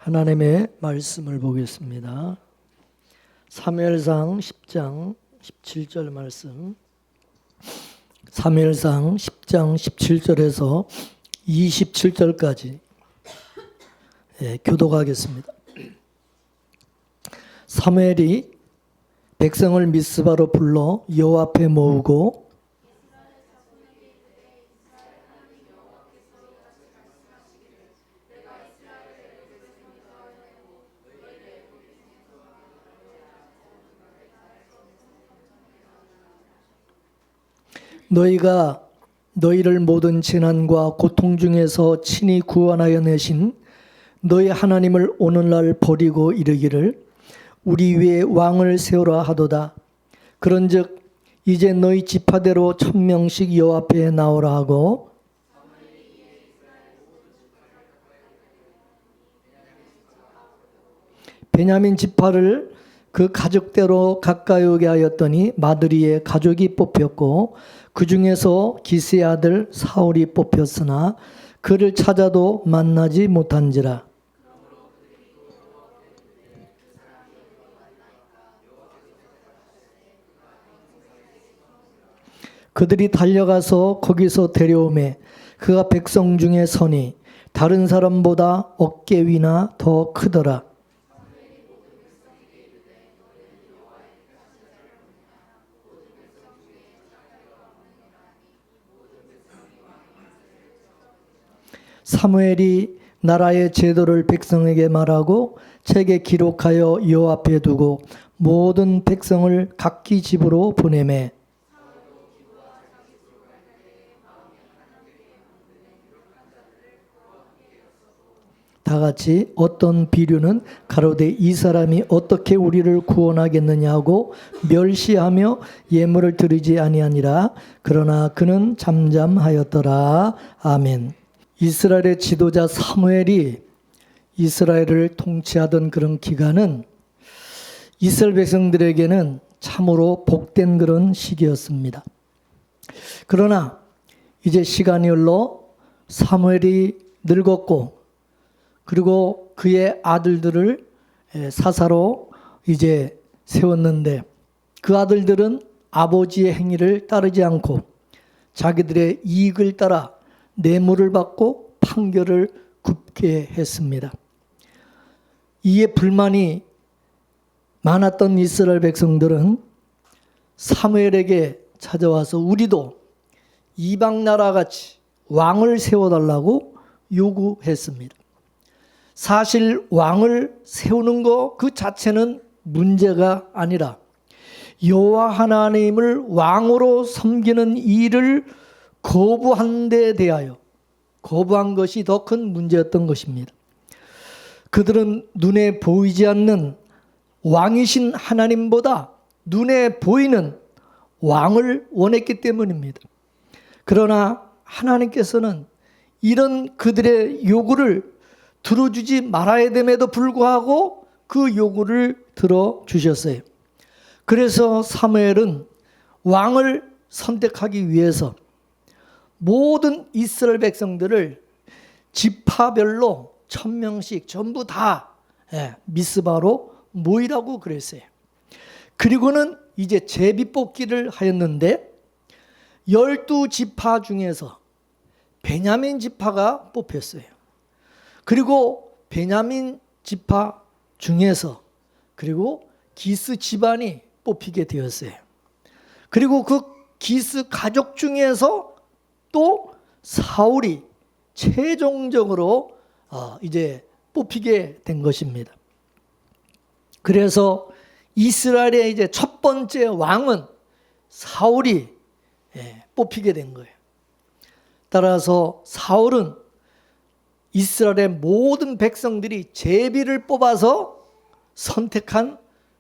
하나님의 말씀을 보겠습니다. 사무엘상 10장 17절 말씀. 사무엘상 10장 17절에서 27절까지 교독하겠습니다. 사무엘이 백성을 미스바로 불러 여호와 앞에 모으고 너희가 너희를 모든 재난과 고통 중에서 친히 구원하여 내신 너희 하나님을 오늘날 버리고 이르기를 우리 위에 왕을 세우라 하도다. 그런즉 이제 너희 지파대로 1000명씩 여호와 앞에 나오라 하고 베냐민 지파를 그 가족대로 가까이 오게 하였더니 마드리의 가족이 뽑혔고 그 중에서 기스의 아들 사울이 뽑혔으나 그를 찾아도 만나지 못한지라. 그들이 달려가서 거기서 데려오매 그가 백성 중에 서니 다른 사람보다 어깨 위나 더 크더라. 사무엘이 나라의 제도를 백성에게 말하고 책에 기록하여 여호와 앞에 두고 모든 백성을 각기 집으로 보내매 다 같이 어떤 비류는 가로되 이 사람이 어떻게 우리를 구원하겠느냐고 멸시하며 예물을 드리지 아니하니라. 그러나 그는 잠잠하였더라. 아멘. 이스라엘의 지도자 사무엘이 이스라엘을 통치하던 그런 기간은 이스라엘 백성들에게는 참으로 복된 그런 시기였습니다. 그러나 이제 시간이 흘러 사무엘이 늙었고 그리고 그의 아들들을 사사로 이제 세웠는데 그 아들들은 아버지의 행위를 따르지 않고 자기들의 이익을 따라 뇌물을 받고 판결을 굽게 했습니다. 이에 불만이 많았던 이스라엘 백성들은 사무엘에게 찾아와서 우리도 이방 나라같이 왕을 세워달라고 요구했습니다. 사실 왕을 세우는 것 그 자체는 문제가 아니라 여호와 하나님을 왕으로 섬기는 일을 거부한 데 대하여 거부한 것이 더 큰 문제였던 것입니다. 그들은 눈에 보이지 않는 왕이신 하나님보다 눈에 보이는 왕을 원했기 때문입니다. 그러나 하나님께서는 이런 그들의 요구를 들어주지 말아야 됨에도 불구하고 그 요구를 들어주셨어요. 그래서 사무엘은 왕을 선택하기 위해서 모든 이스라엘 백성들을 지파별로 1000명씩 전부 다 미스바로 모이라고 그랬어요. 그리고는 이제 제비뽑기를 하였는데 12지파 중에서 베냐민 지파가 뽑혔어요. 그리고 베냐민 지파 중에서 그리고 기스 집안이 뽑히게 되었어요. 그리고 그 기스 가족 중에서 또 사울이 최종적으로 이제 뽑히게 된 것입니다. 그래서 이스라엘의 이제 첫 번째 왕은 사울이 뽑히게 된 거예요. 따라서 사울은 이스라엘의 모든 백성들이 제비를 뽑아서 선택한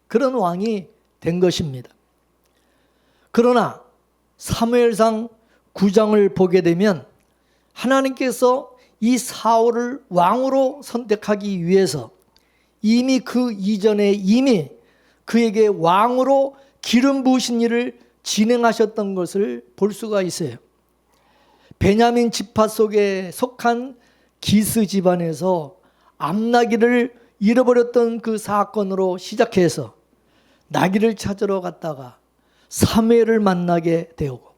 그런 왕이 된 것입니다. 그러나 사무엘상 9장을 보게 되면 하나님께서 이 사울을 왕으로 선택하기 위해서 이미 그 이전에 이미 그에게 왕으로 기름 부으신 일을 진행하셨던 것을 볼 수가 있어요. 베냐민 지파 속에 속한 기스 집안에서 암나귀를 잃어버렸던 그 사건으로 시작해서 나귀를 찾으러 갔다가 사무엘을 만나게 되고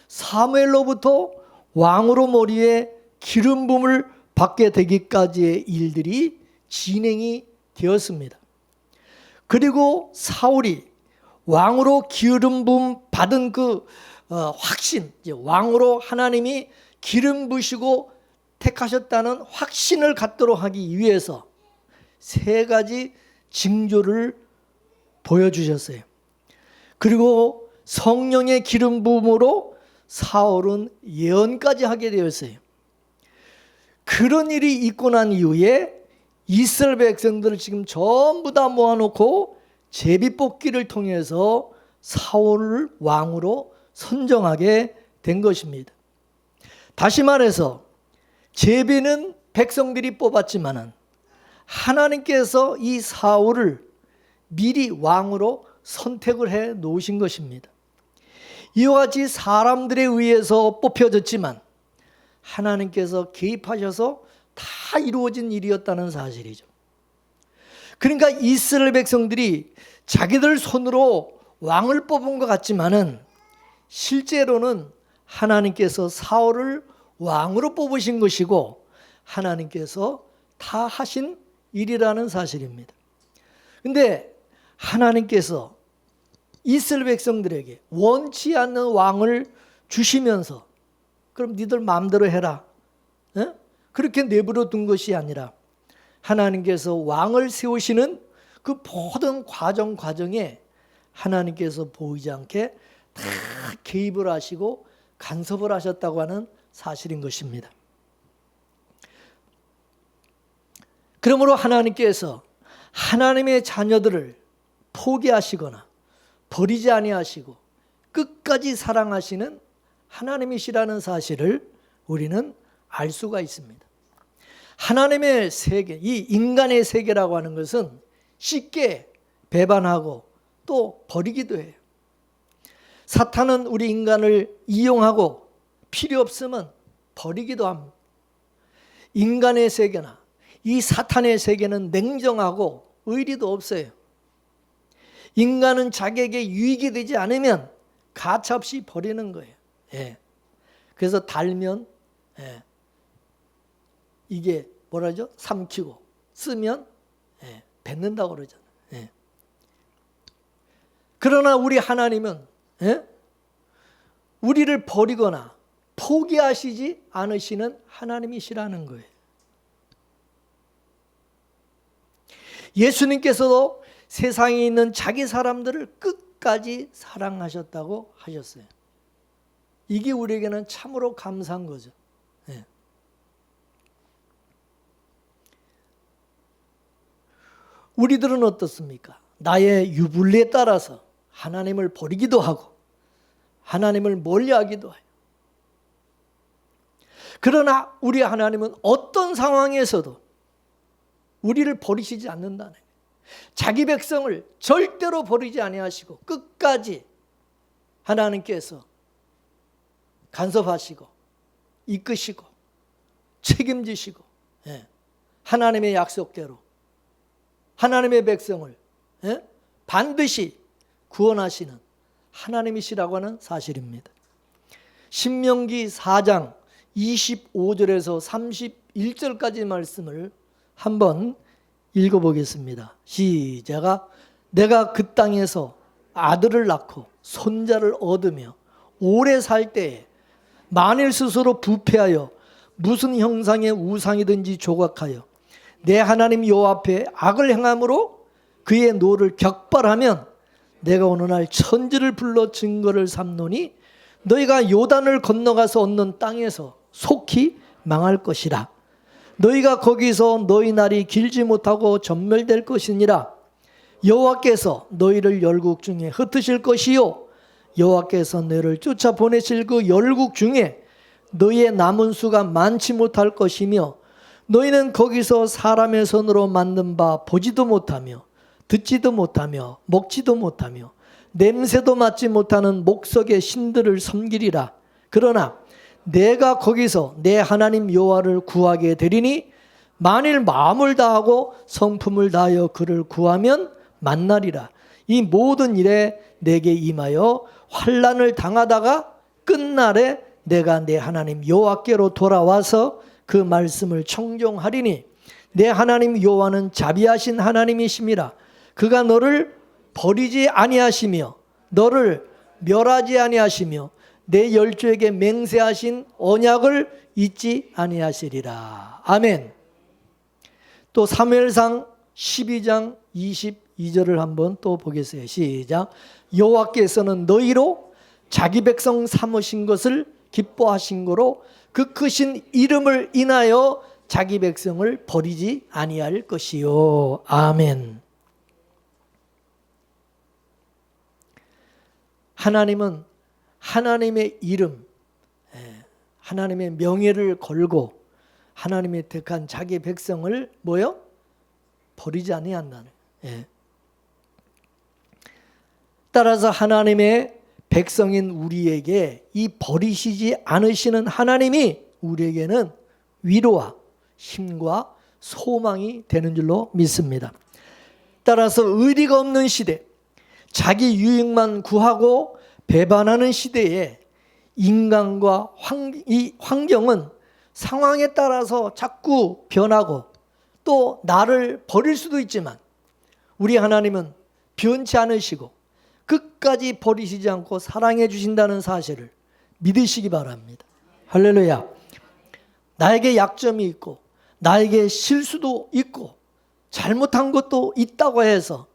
사무엘로부터 왕으로 머리에 기름 부음을 받게 되기까지의 일들이 진행이 되었습니다. 그리고 사울이 왕으로 기름 부음 받은 그 확신, 왕으로 하나님이 기름 부으시고 택하셨다는 확신을 갖도록 하기 위해서 세 가지 징조를 보여주셨어요. 그리고 성령의 기름 부음으로 사울은 예언까지 하게 되었어요. 그런 일이 있고 난 이후에 이스라엘 백성들을 지금 전부 다 모아놓고 제비뽑기를 통해서 사울을 왕으로 선정하게 된 것입니다. 다시 말해서 제비는 백성들이 뽑았지만은 하나님께서 이 사울을 미리 왕으로 선택을 해 놓으신 것입니다. 이와 같이 사람들에 의해서 뽑혀졌지만 하나님께서 개입하셔서 다 이루어진 일이었다는 사실이죠. 그러니까 이스라엘 백성들이 자기들 손으로 왕을 뽑은 것 같지만은 실제로는 하나님께서 사울을 왕으로 뽑으신 것이고 하나님께서 다 하신 일이라는 사실입니다. 그런데 하나님께서 이스라엘 백성들에게 원치 않는 왕을 주시면서 그럼 니들 마음대로 해라, 그렇게 내버려 둔 것이 아니라 하나님께서 왕을 세우시는 그 모든 과정에 하나님께서 보이지 않게 다 개입을 하시고 간섭을 하셨다고 하는 사실인 것입니다. 그러므로 하나님께서 하나님의 자녀들을 포기하시거나 버리지 아니하시고 끝까지 사랑하시는 하나님이시라는 사실을 우리는 알 수가 있습니다. 하나님의 세계, 이 인간의 세계라고 하는 것은 쉽게 배반하고 또 버리기도 해요. 사탄은 우리 인간을 이용하고 필요 없으면 버리기도 합니다. 인간의 세계나 이 사탄의 세계는 냉정하고 의리도 없어요. 인간은 자기에게 유익이 되지 않으면 가차없이 버리는 거예요. 그래서 달면 이게 뭐라죠? 삼키고 쓰면 뱉는다고 그러잖아요. 그러나 우리 하나님은 우리를 버리거나 포기하시지 않으시는 하나님이시라는 거예요. 예수님께서도 세상에 있는 자기 사람들을 끝까지 사랑하셨다고 하셨어요. 이게 우리에게는 참으로 감사한 거죠. 우리들은 어떻습니까? 나의 유불리에 따라서 하나님을 버리기도 하고 하나님을 멀리하기도 해요. 그러나 우리 하나님은 어떤 상황에서도 우리를 버리시지 않는다는 거예요. 자기 백성을 절대로 버리지 아니하시고 끝까지 하나님께서 간섭하시고 이끄시고 책임지시고 하나님의 약속대로 하나님의 백성을 반드시 구원하시는 하나님이시라고 하는 사실입니다. 신명기 4장 25절에서 31절까지 말씀을 한번 읽어보겠습니다. 시작. 내가 그 땅에서 아들을 낳고 손자를 얻으며 오래 살 때에 만일 스스로 부패하여 무슨 형상의 우상이든지 조각하여 내 하나님 여호와 앞에 악을 행함으로 그의 노를 격발하면 내가 어느 날 천지를 불러 증거를 삼노니 너희가 요단을 건너가서 얻는 땅에서 속히 망할 것이라. 너희가 거기서 너희 날이 길지 못하고 전멸될 것이니라. 여호와께서 너희를 열국 중에 흩으실 것이요 여호와께서 너희를 쫓아 보내실 그 열국 중에 너희의 남은 수가 많지 못할 것이며 너희는 거기서 사람의 손으로 만든 바 보지도 못하며 듣지도 못하며 먹지도 못하며 냄새도 맡지 못하는 목석의 신들을 섬기리라. 그러나 내가 거기서 내 하나님 여호와를 구하게 되리니 만일 마음을 다하고 성품을 다하여 그를 구하면 만나리라. 이 모든 일에 내게 임하여 환난을 당하다가 끝날에 내가 내 하나님 여호와께로 돌아와서 그 말씀을 청종하리니 내 하나님 여호와는 자비하신 하나님이심이라. 그가 너를 버리지 아니하시며 너를 멸하지 아니하시며 내 열조에게 맹세하신 언약을 잊지 아니하시리라. 아멘. 또 사무엘상 12장 22절을 한번 또 보겠어요. 시작. 여호와께서는 너희로 자기 백성 삼으신 것을 기뻐하신 거로 그 크신 이름을 인하여 자기 백성을 버리지 아니할 것이요. 아멘. 하나님은 하나님의 이름, 하나님의 명예를 걸고 하나님의 택한 자기 백성을 뭐요? 버리지 아니한다는. 따라서 하나님의 백성인 우리에게 이 버리시지 않으시는 하나님이 우리에게는 위로와 힘과 소망이 되는 줄로 믿습니다. 따라서 의리가 없는 시대, 자기 유익만 구하고 배반하는 시대에 인간과 이 환경은 상황에 따라서 자꾸 변하고 또 나를 버릴 수도 있지만 우리 하나님은 변치 않으시고 끝까지 버리시지 않고 사랑해 주신다는 사실을 믿으시기 바랍니다. 할렐루야. 나에게 약점이 있고 나에게 실수도 있고 잘못한 것도 있다고 해서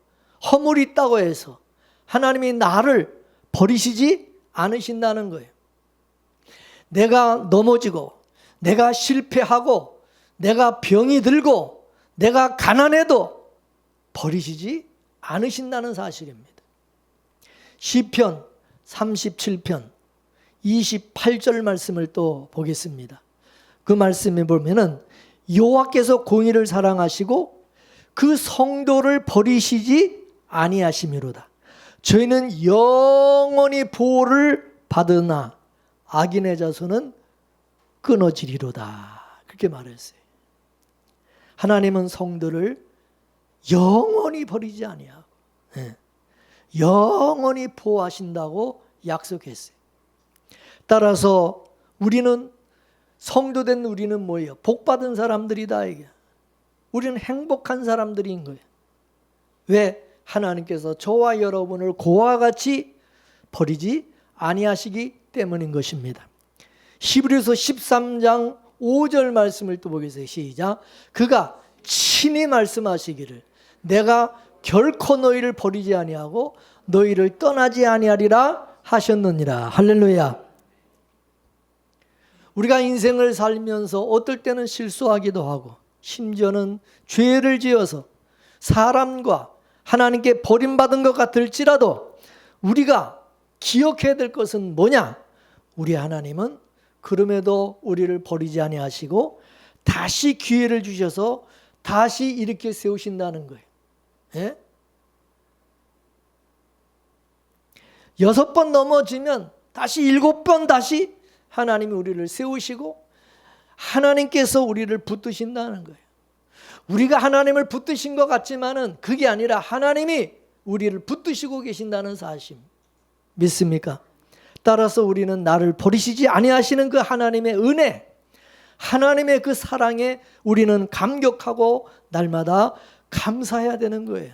허물이 있다고 해서 하나님이 나를 버리시지 않으신다는 거예요. 내가 넘어지고 내가 실패하고 내가 병이 들고 내가 가난해도 버리시지 않으신다는 사실입니다. 시편 37편 28절 말씀을 또 보겠습니다. 그 말씀에 보면은 여호와께서 공의를 사랑하시고 그 성도를 버리시지 아니하심이로다. 저희는 영원히 보호를 받으나 악인의 자손은 끊어지리로다. 그렇게 말했어요. 하나님은 성도를 영원히 버리지 아니하고 영원히 보호하신다고 약속했어요. 따라서 우리는 성도된 우리는 뭐예요? 복받은 사람들이다 이게. 우리는 행복한 사람들인 거예요. 왜? 하나님께서 저와 여러분을 고와 같이 버리지 아니하시기 때문인 것입니다. 히브리서 13장 5절 말씀을 또 보겠어요. 시작. 그가 친히 말씀하시기를 내가 결코 너희를 버리지 아니하고 너희를 떠나지 아니하리라 하셨느니라. 할렐루야. 우리가 인생을 살면서 어떨 때는 실수하기도 하고 심지어는 죄를 지어서 사람과 하나님께 버림받은 것 같을지라도 우리가 기억해야 될 것은 뭐냐? 우리 하나님은 그럼에도 우리를 버리지 아니하시고 다시 기회를 주셔서 다시 이렇게 세우신다는 거예요. 예? 6번 넘어지면 다시 7번 다시 하나님이 우리를 세우시고 하나님께서 우리를 붙드신다는 거예요. 우리가 하나님을 붙드신 것 같지만은 그게 아니라 하나님이 우리를 붙드시고 계신다는 사실 믿습니까? 따라서 우리는 나를 버리시지 아니하시는 그 하나님의 은혜, 하나님의 그 사랑에 우리는 감격하고 날마다 감사해야 되는 거예요.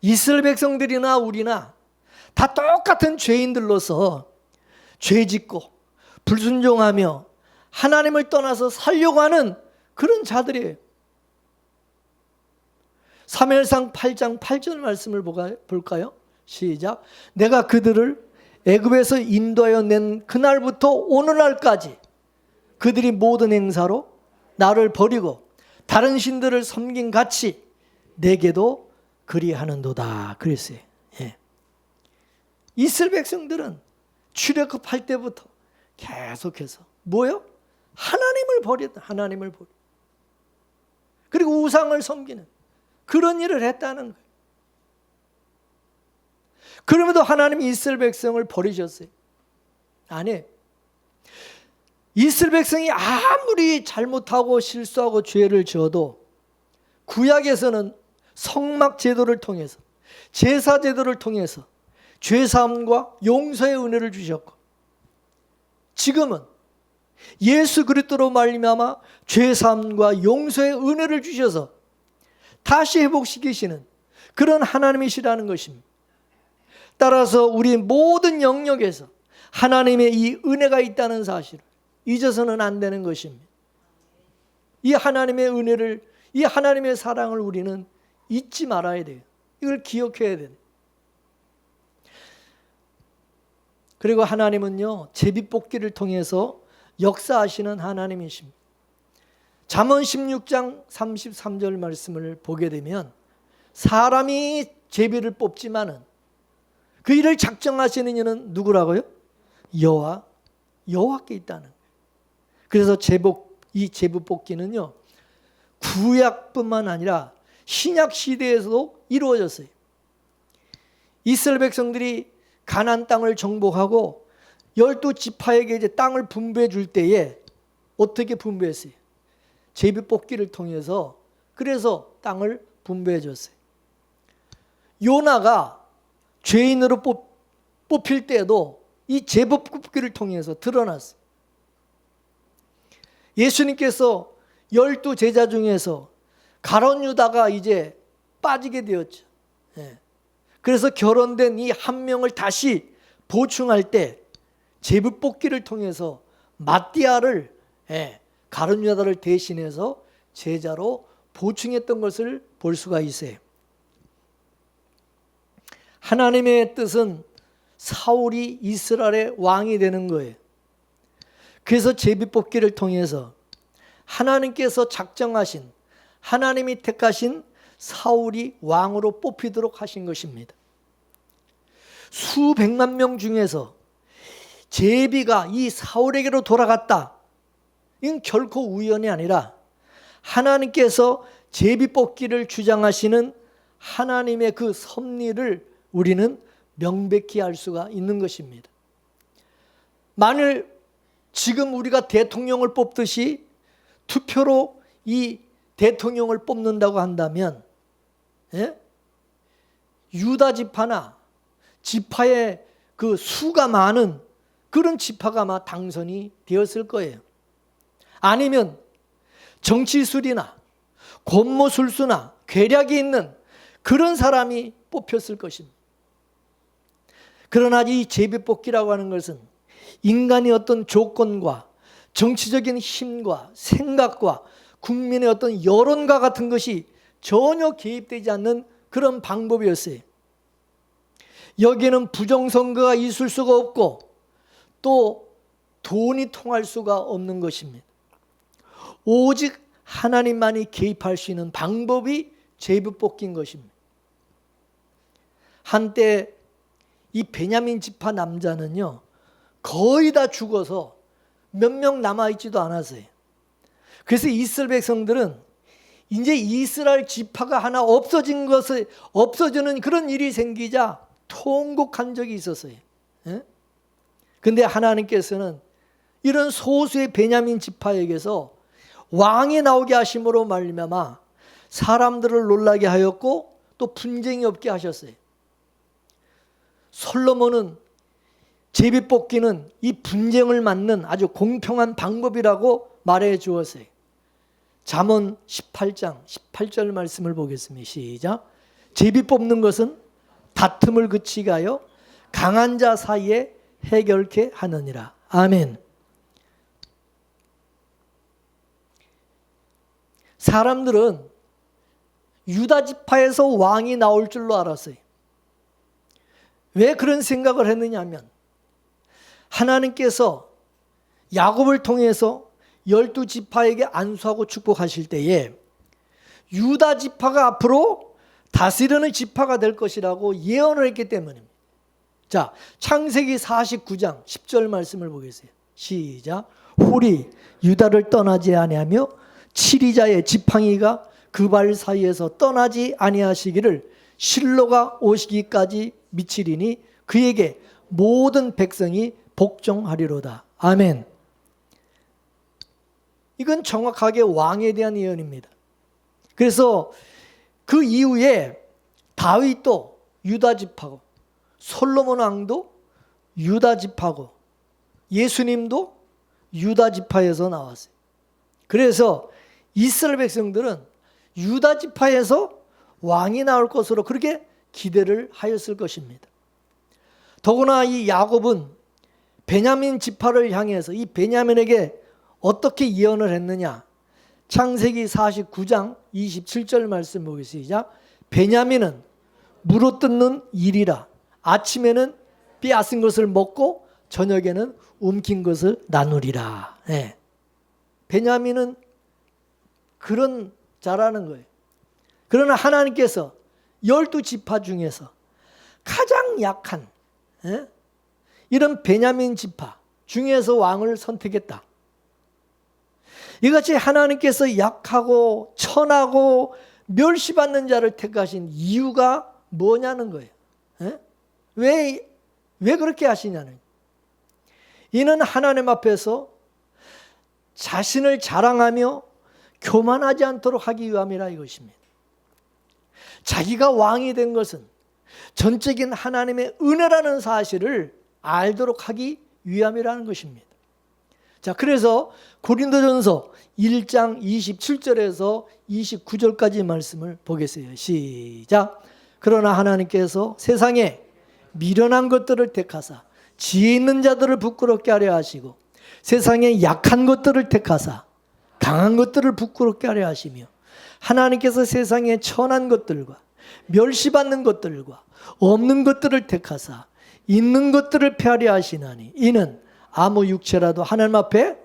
이스라엘 백성들이나 우리나 다 똑같은 죄인들로서 죄짓고 불순종하며 하나님을 떠나서 살려고 하는 그런 자들이에요. 사무엘상 8장 8절 말씀을 볼까요? 시작. 내가 그들을 애굽에서 인도하여 낸 그날부터 오늘날까지 그들이 모든 행사로 나를 버리고 다른 신들을 섬긴 같이 내게도 그리하는도다. 그랬어요. 예. 이스라엘 백성들은 출애굽할 때부터 계속해서 뭐요? 하나님을 버렸다. 하나님을 버려. 그리고 우상을 섬기는 그런 일을 했다는 거예요. 그럼에도 하나님이 이스라엘 백성을 버리셨어요. 아니, 이스라엘 백성이 아무리 잘못하고 실수하고 죄를 지어도 구약에서는 성막 제도를 통해서, 제사 제도를 통해서 죄사함과 용서의 은혜를 주셨고, 지금은 예수 그리스도로 말미암아 죄사함과 용서의 은혜를 주셔서 다시 회복시키시는 그런 하나님이시라는 것입니다. 따라서 우리 모든 영역에서 하나님의 이 은혜가 있다는 사실을 잊어서는 안 되는 것입니다. 이 하나님의 은혜를, 이 하나님의 사랑을 우리는 잊지 말아야 돼요. 이걸 기억해야 돼요. 그리고 하나님은요, 제비뽑기를 통해서 역사하시는 하나님이십니다. 잠언 16장 33절 말씀을 보게 되면 사람이 제비를 뽑지만은 그 일을 작정하시는 이는 누구라고요? 여호와께 있다는 거예요. 그래서 이 제비뽑기는요, 구약뿐만 아니라 신약 시대에서도 이루어졌어요. 이스라엘 백성들이 가나안 땅을 정복하고 12지파에게 이제 땅을 분배해 줄 때에 어떻게 분배했어요? 제비뽑기를 통해서, 그래서 땅을 분배해 줬어요. 요나가 죄인으로 뽑힐 때도 이 제비뽑기를 통해서 드러났어요. 예수님께서 12제자 중에서 가룟 유다가 이제 빠지게 되었죠. 그래서 결혼된 이 한 명을 다시 보충할 때 제비뽑기를 통해서 마띠아를, 가룟 유다를 대신해서 제자로 보충했던 것을 볼 수가 있어요. 하나님의 뜻은 사울이 이스라엘의 왕이 되는 거예요. 그래서 제비뽑기를 통해서 하나님께서 작정하신, 하나님이 택하신 사울이 왕으로 뽑히도록 하신 것입니다. 수백만 명 중에서 제비가 이 사울에게로 돌아갔다. 이건 결코 우연이 아니라 하나님께서 제비뽑기를 주장하시는 하나님의 그 섭리를 우리는 명백히 알 수가 있는 것입니다. 만일 지금 우리가 대통령을 뽑듯이 투표로 이 대통령을 뽑는다고 한다면, 유다 지파나 지파의 그 수가 많은 그런 지파가 아마 당선이 되었을 거예요. 아니면 정치술이나 권모술수나 괴력이 있는 그런 사람이 뽑혔을 것입니다. 그러나 이 제비뽑기라고 하는 것은 인간의 어떤 조건과 정치적인 힘과 생각과 국민의 어떤 여론과 같은 것이 전혀 개입되지 않는 그런 방법이었어요. 여기에는 부정선거가 있을 수가 없고 또 돈이 통할 수가 없는 것입니다. 오직 하나님만이 개입할 수 있는 방법이 제비뽑기인 것입니다. 한때 이 베냐민 지파 남자는요, 거의 다 죽어서 몇 명 남아있지도 않았어요. 그래서 이스라엘 백성들은 이제 이스라엘 지파가 하나 없어지는 그런 일이 생기자 통곡한 적이 있었어요. 그런데 하나님께서는 이런 소수의 베냐민 지파에게서 왕이 나오게 하심으로 말미암아 사람들을 놀라게 하였고 또 분쟁이 없게 하셨어요. 솔로몬은 제비뽑기는 이 분쟁을 막는 아주 공평한 방법이라고 말해 주었어요. 잠언 18장 18절 말씀을 보겠습니다. 시작. 제비 뽑는 것은 다툼을 그치게 하여 강한 자 사이에 해결케 하느니라. 아멘. 사람들은 유다 지파에서 왕이 나올 줄로 알았어요. 왜 그런 생각을 했느냐 하면 하나님께서 야곱을 통해서 12지파에게 안수하고 축복하실 때에 유다 지파가 앞으로 다스리는 지파가 될 것이라고 예언을 했기 때문입니다. 자, 창세기 49장 10절 말씀을 보겠어요. 시작. 홀이 유다를 떠나지 아니하며 치리자의 지팡이가 그 발 사이에서 떠나지 아니하시기를 실로가 오시기까지 미치리니 그에게 모든 백성이 복종하리로다. 아멘. 이건 정확하게 왕에 대한 예언입니다. 그래서 그 이후에 다윗도 유다 지파고, 솔로몬 왕도 유다 지파고, 예수님도 유다 지파에서 나왔어요. 그래서 이스라엘 백성들은 유다 지파에서 왕이 나올 것으로 그렇게 기대를 하였을 것입니다. 더구나 이 야곱은 베냐민 지파를 향해서 이 베냐민에게 어떻게 예언을 했느냐? 창세기 49장 27절 말씀 보겠습니다. 베냐민은 물어뜯는 일이라. 아침에는 빼앗은 것을 먹고 저녁에는 움킨 것을 나누리라. 네. 베냐민은 그런 자라는 거예요. 그러나 하나님께서 12지파 중에서 가장 약한 이런 베냐민 지파 중에서 왕을 선택했다. 이같이 하나님께서 약하고 천하고 멸시받는 자를 택하신 이유가 뭐냐는 거예요. 왜 그렇게 하시냐는. 이는 하나님 앞에서 자신을 자랑하며 교만하지 않도록 하기 위함이라 이것입니다. 자기가 왕이 된 것은 전적인 하나님의 은혜라는 사실을 알도록 하기 위함이라는 것입니다. 자, 그래서 고린도전서 1장 27절에서 29절까지 말씀을 보겠어요. 시작. 그러나 하나님께서 세상에 미련한 것들을 택하사 지혜 있는 자들을 부끄럽게 하려 하시고 세상에 약한 것들을 택하사 강한 것들을 부끄럽게 하려 하시며 하나님께서 세상에 천한 것들과 멸시받는 것들과 없는 것들을 택하사 있는 것들을 폐하려 하시나니 이는 아무 육체라도 하나님 앞에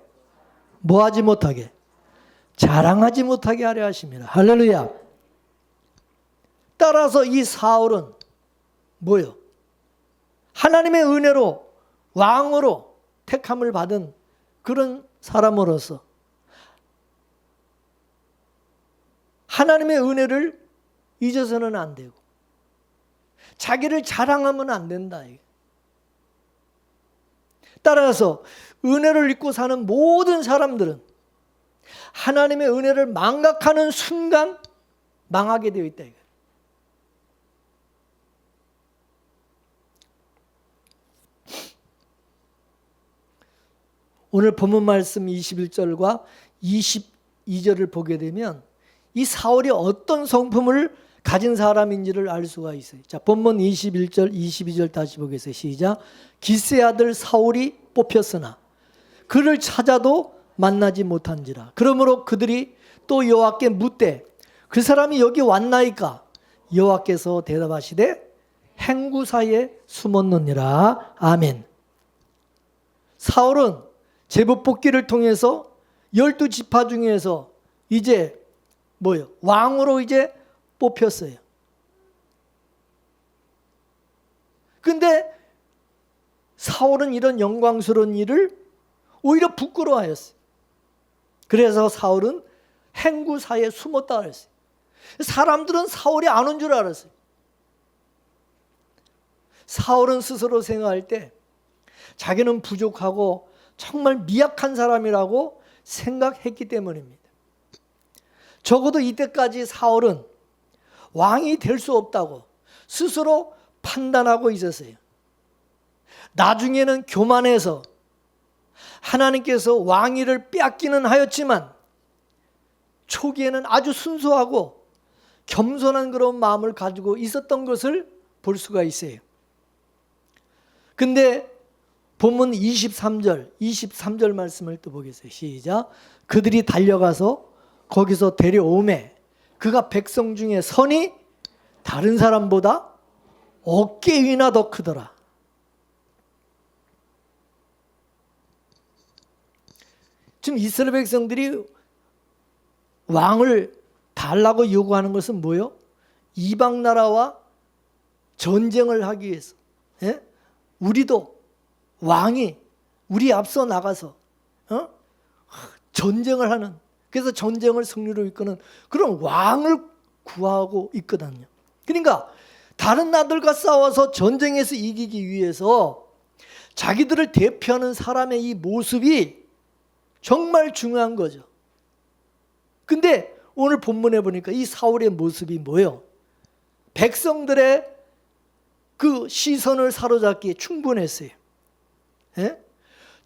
뭐하지 못하게 자랑하지 못하게 하려 하심이라. 할렐루야. 따라서 이 사울은 뭐요? 하나님의 은혜로 왕으로 택함을 받은 그런 사람으로서 하나님의 은혜를 잊어서는 안 되고 자기를 자랑하면 안 된다. 따라서 은혜를 잊고 사는 모든 사람들은 하나님의 은혜를 망각하는 순간 망하게 되어 있다. 오늘 본문 말씀 21절과 22절을 보게 되면 이 사울이 어떤 성품을 가진 사람인지를 알 수가 있어요. 자, 본문 21절, 22절 다시 보겠습니다. 시작. 기스의 아들 사울이 뽑혔으나 그를 찾아도 만나지 못한지라. 그러므로 그들이 또 여호와께 묻되 그 사람이 여기 왔나이까? 여호와께서 대답하시되 행구 사이에 숨었느니라. 아멘. 사울은 제법 뽑기를 통해서 12지파 중에서 이제 뭐요? 왕으로 이제 뽑혔어요. 근데 사울은 이런 영광스러운 일을 오히려 부끄러워하였어요. 그래서 사울은 행구 사이에 숨었다 그랬어요. 사람들은 사울이 안 온 줄 알았어요. 사울은 스스로 생각할 때 자기는 부족하고 정말 미약한 사람이라고 생각했기 때문입니다. 적어도 이때까지 사울은 왕이 될 수 없다고 스스로 판단하고 있었어요. 나중에는 교만해서 하나님께서 왕위를 빼앗기는 하였지만 초기에는 아주 순수하고 겸손한 그런 마음을 가지고 있었던 것을 볼 수가 있어요. 근데 본문 23절 말씀을 또 보겠어요. 시작. 그들이 달려가서 거기서 데려오매 그가 백성 중에 선이 다른 사람보다 어깨 위나 더 크더라. 지금 이스라엘 백성들이 왕을 달라고 요구하는 것은 뭐요? 이방 나라와 전쟁을 하기 위해서. 예? 우리도 왕이 우리 앞서 나가서 전쟁을 하는, 그래서 전쟁을 승리로 이끄는 그런 왕을 구하고 있거든요. 그러니까 다른 나라들과 싸워서 전쟁에서 이기기 위해서 자기들을 대표하는 사람의 이 모습이 정말 중요한 거죠. 근데 오늘 본문에 보니까 이 사울의 모습이 뭐예요? 백성들의 그 시선을 사로잡기에 충분했어요. 예?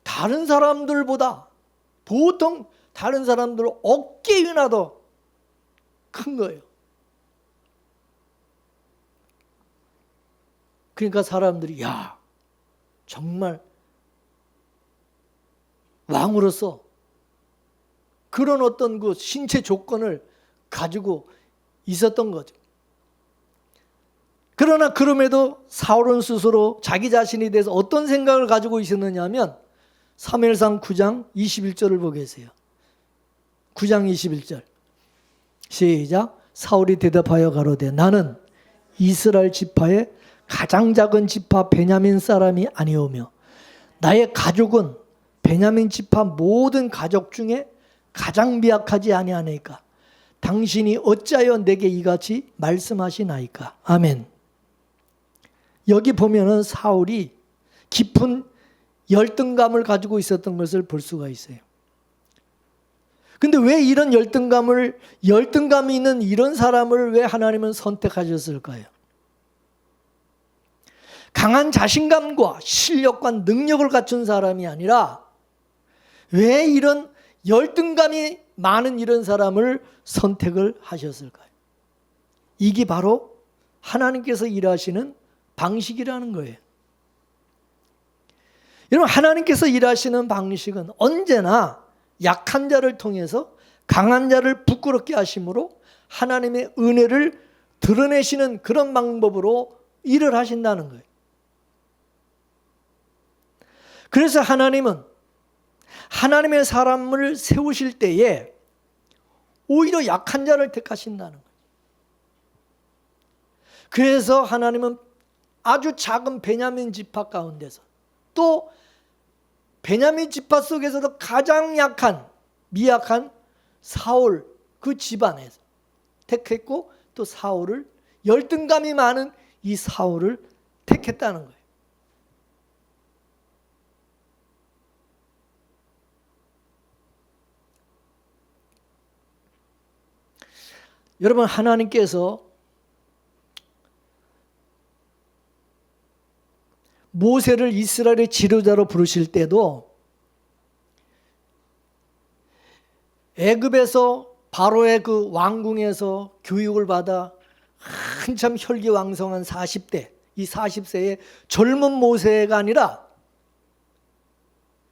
다른 사람들보다 보통 다른 사람들 어깨 위나 더 큰 거예요. 그러니까 사람들이 야, 정말 왕으로서 그런 어떤 그 신체 조건을 가지고 있었던 거죠. 그러나 그럼에도 사울은 스스로 자기 자신에 대해서 어떤 생각을 가지고 있었느냐 하면 사무엘상 9장 21절을 보겠어요. 9장 21절 시작. 사울이 대답하여 가로되 나는 이스라엘 지파의 가장 작은 지파 베냐민 사람이 아니오며 나의 가족은 베냐민 지파 모든 가족 중에 가장 미약하지 아니하니까 당신이 어찌하여 내게 이같이 말씀하시나이까. 아멘. 여기 보면은 사울이 깊은 열등감을 가지고 있었던 것을 볼 수가 있어요. 근데 왜 이런 열등감이 있는 이런 사람을 왜 하나님은 선택하셨을까요? 강한 자신감과 실력과 능력을 갖춘 사람이 아니라 왜 이런 열등감이 많은 이런 사람을 선택을 하셨을까요? 이게 바로 하나님께서 일하시는 방식이라는 거예요. 여러분, 하나님께서 일하시는 방식은 언제나 약한 자를 통해서 강한 자를 부끄럽게 하심으로 하나님의 은혜를 드러내시는 그런 방법으로 일을 하신다는 거예요. 그래서 하나님은 하나님의 사람을 세우실 때에 오히려 약한 자를 택하신다는 거예요. 그래서 하나님은 아주 작은 베냐민 지파 가운데서 또 베냐민 지파 속에서도 가장 약한 미약한 사울 그 집안에서 택했고 또 사울을 열등감이 많은 이 사울을 택했다는 거예요. 여러분, 하나님께서 모세를 이스라엘의 지도자로 부르실 때도 애굽에서 바로의 그 왕궁에서 교육을 받아 한참 혈기왕성한 40대, 이 40세의 젊은 모세가 아니라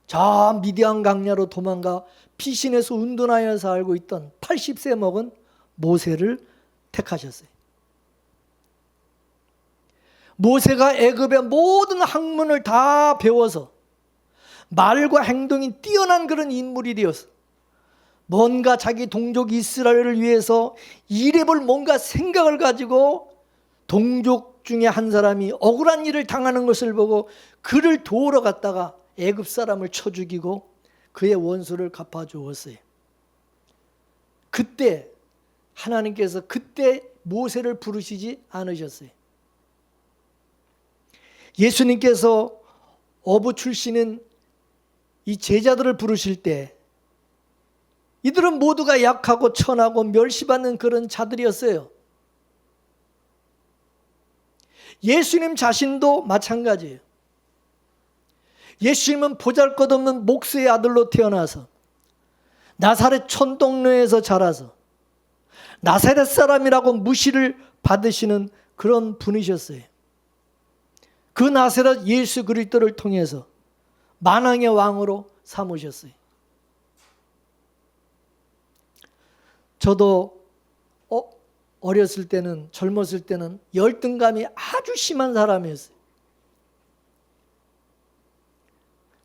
저 미디안 강야로 도망가 피신에서 운동하여 살고 있던 80세 먹은 모세를 택하셨어요. 모세가 애굽의 모든 학문을 다 배워서 말과 행동이 뛰어난 그런 인물이 되어서 뭔가 자기 동족 이스라엘을 위해서 이래볼 뭔가 생각을 가지고 동족 중에 한 사람이 억울한 일을 당하는 것을 보고 그를 도우러 갔다가 애굽 사람을 쳐 죽이고 그의 원수를 갚아주었어요. 그때 하나님께서 그때 모세를 부르시지 않으셨어요. 예수님께서 어부 출신인 이 제자들을 부르실 때 이들은 모두가 약하고 천하고 멸시받는 그런 자들이었어요. 예수님 자신도 마찬가지예요. 예수님은 보잘것없는 목수의 아들로 태어나서 나사렛 촌동네에서 자라서 나사렛 사람이라고 무시를 받으시는 그런 분이셨어요. 그 나사렛 예수 그리스도를 통해서 만왕의 왕으로 삼으셨어요. 저도 어렸을 때는, 젊었을 때는 열등감이 아주 심한 사람이었어요.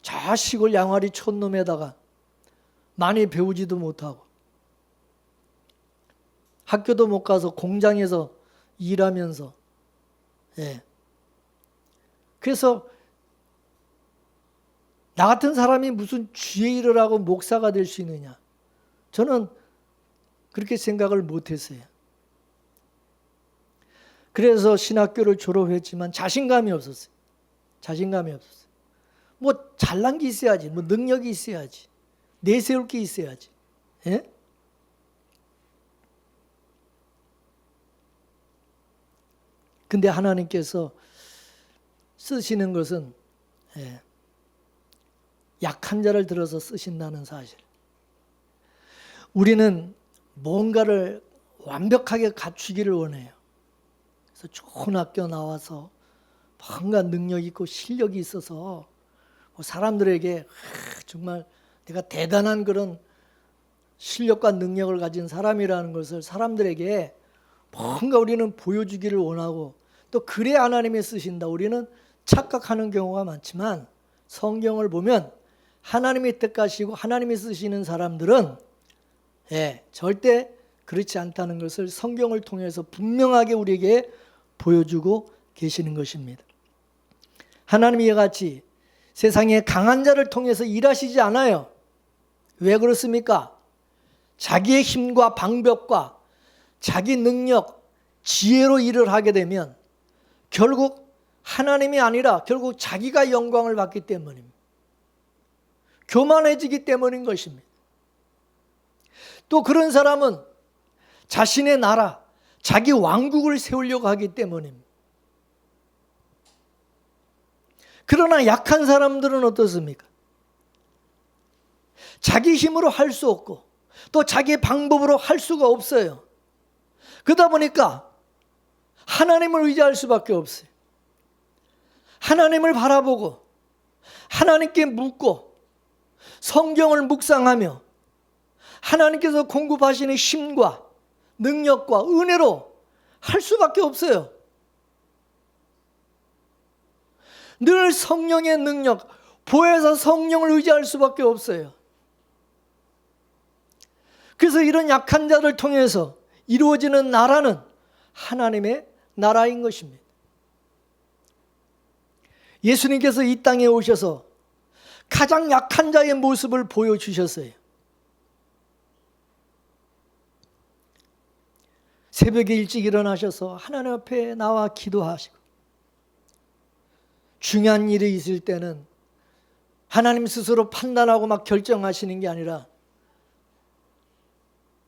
저 시골 양아리 촌놈에다가 많이 배우지도 못하고 학교도 못 가서 공장에서 일하면서, 예. 그래서 나 같은 사람이 무슨 주의 일을 하고 목사가 될 수 있느냐, 저는 그렇게 생각을 못했어요. 그래서 신학교를 졸업했지만 자신감이 없었어요. 자신감이 없었어요. 뭐 잘난 게 있어야지, 뭐 능력이 있어야지, 내세울 게 있어야지. 예? 근데 하나님께서 쓰시는 것은 약한 자를 들어서 쓰신다는 사실. 우리는 뭔가를 완벽하게 갖추기를 원해요. 그래서 좋은 학교 나와서 뭔가 능력 있고 실력이 있어서 사람들에게 정말 내가 대단한 그런 실력과 능력을 가진 사람이라는 것을 사람들에게 뭔가 우리는 보여주기를 원하고, 또 그래 하나님이 쓰신다 우리는 착각하는 경우가 많지만, 성경을 보면 하나님이 택하시고 하나님이 쓰시는 사람들은 절대 그렇지 않다는 것을 성경을 통해서 분명하게 우리에게 보여주고 계시는 것입니다. 하나님이 이와 같이 세상에 강한 자를 통해서 일하시지 않아요. 왜 그렇습니까? 자기의 힘과 방법과 자기 능력, 지혜로 일을 하게 되면 결국 하나님이 아니라 결국 자기가 영광을 받기 때문입니다. 교만해지기 때문인 것입니다. 또 그런 사람은 자신의 나라, 자기 왕국을 세우려고 하기 때문입니다. 그러나 약한 사람들은 어떻습니까? 자기 힘으로 할 수 없고 또 자기 방법으로 할 수가 없어요. 그러다 보니까 하나님을 의지할 수밖에 없어요. 하나님을 바라보고 하나님께 묻고 성경을 묵상하며 하나님께서 공급하시는 힘과 능력과 은혜로 할 수밖에 없어요. 늘 성령의 능력, 보혜사 성령을 의지할 수밖에 없어요. 그래서 이런 약한 자를 통해서 이루어지는 나라는 하나님의 나라인 것입니다. 예수님께서 이 땅에 오셔서 가장 약한 자의 모습을 보여주셨어요. 새벽에 일찍 일어나셔서 하나님 앞에 나와 기도하시고, 중요한 일이 있을 때는 하나님 스스로 판단하고 막 결정하시는 게 아니라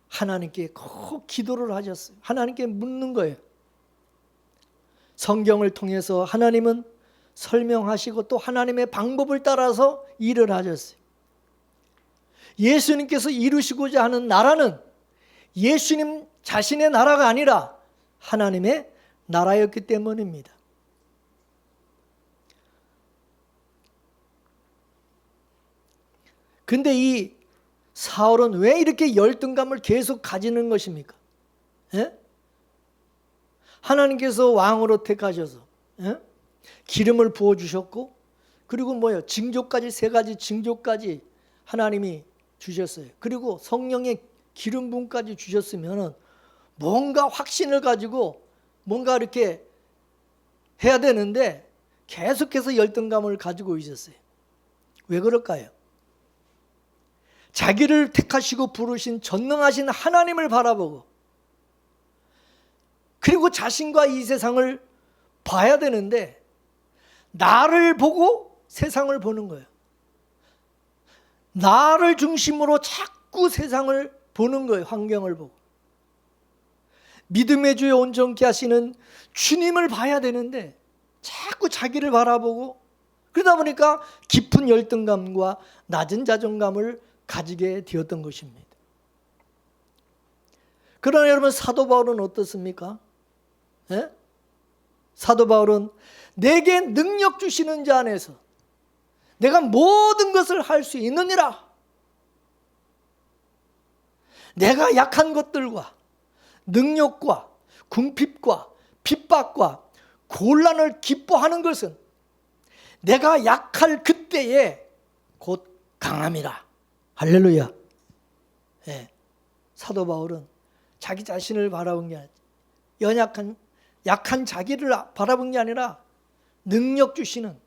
하나님께 꼭 기도를 하셨어요. 하나님께 묻는 거예요. 성경을 통해서 하나님은 설명하시고 또 하나님의 방법을 따라서 일을 하셨어요. 예수님께서 이루시고자 하는 나라는 예수님 자신의 나라가 아니라 하나님의 나라였기 때문입니다. 근데 이 사울은 왜 이렇게 열등감을 계속 가지는 것입니까? 하나님께서 왕으로 택하셔서 기름을 부어주셨고, 그리고 뭐예요? 징조까지, 3가지 징조까지 하나님이 주셨어요. 그리고 성령의 기름 부음까지 주셨으면 뭔가 확신을 가지고 뭔가 이렇게 해야 되는데 계속해서 열등감을 가지고 있었어요. 왜 그럴까요? 자기를 택하시고 부르신 전능하신 하나님을 바라보고, 그리고 자신과 이 세상을 봐야 되는데 나를 보고 세상을 보는 거예요. 나를 중심으로 자꾸 세상을 보는 거예요. 환경을 보고. 믿음의 주에 온전케 하시는 주님을 봐야 되는데 자꾸 자기를 바라보고, 그러다 보니까 깊은 열등감과 낮은 자존감을 가지게 되었던 것입니다. 그러나 여러분, 사도 바울은 어떻습니까? 사도 바울은 내게 능력 주시는 자 안에서 내가 모든 것을 할 수 있느니라. 내가 약한 것들과 능력과 궁핍과 핍박과 곤란을 기뻐하는 것은 내가 약할 그때에 곧 강함이라. 할렐루야. 사도 바울은 자기 자신을 바라본 게 아니라, 약한 자기를 바라본 게 아니라 능력 주시는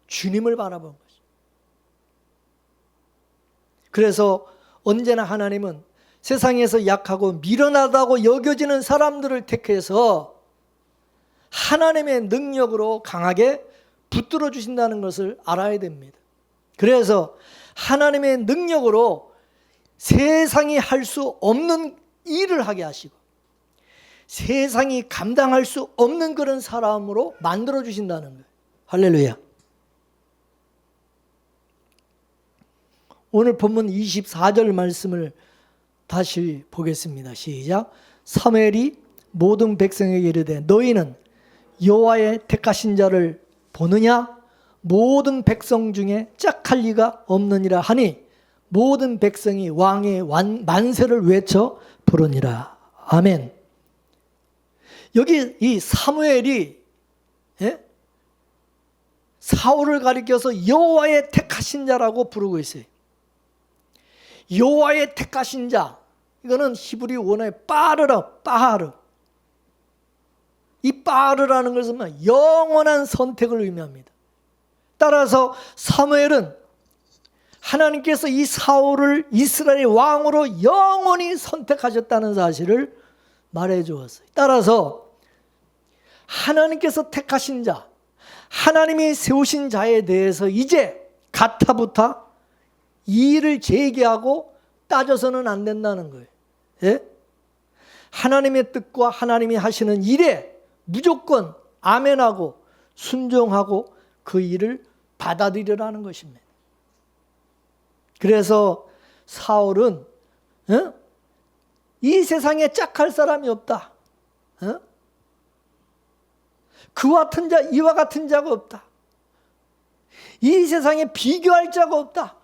주님을 바라본 거죠. 그래서 언제나 하나님은 세상에서 약하고 미련하다고 여겨지는 사람들을 택해서 하나님의 능력으로 강하게 붙들어 주신다는 것을 알아야 됩니다. 그래서 하나님의 능력으로 세상이 할 수 없는 일을 하게 하시고, 세상이 감당할 수 없는 그런 사람으로 만들어 주신다는 거예요. 할렐루야. 오늘 본문 24절 말씀을 다시 보겠습니다. 시작. 사무엘이 모든 백성에게 이르되 너희는 여호와의 택하신 자를 보느냐? 모든 백성 중에 짝할 리가 없느니라 하니 모든 백성이 왕의 만세를 외쳐 부르니라. 아멘. 여기 이 사무엘이 사울을 가리켜서 여호와의 택하신 자라고 부르고 있어요. 여호와의 택하신 자, 이거는 히브리 원어의 빠르. 이 빠르라는 것은 영원한 선택을 의미합니다. 따라서 사무엘은 하나님께서 이 사울을 이스라엘의 왕으로 영원히 선택하셨다는 사실을 말해 주었어요. 따라서 하나님께서 택하신 자, 하나님이 세우신 자에 대해서 이제 가타부타 이의를 제기하고 따져서는 안 된다는 거예요. 예? 하나님의 뜻과 하나님이 하시는 일에 무조건 아멘하고 순종하고 그 일을 받아들이라는 것입니다. 그래서 사울은 이 세상에 짝할 사람이 없다. 그와 같은 자, 이와 같은 자가 없다. 이 세상에 비교할 자가 없다.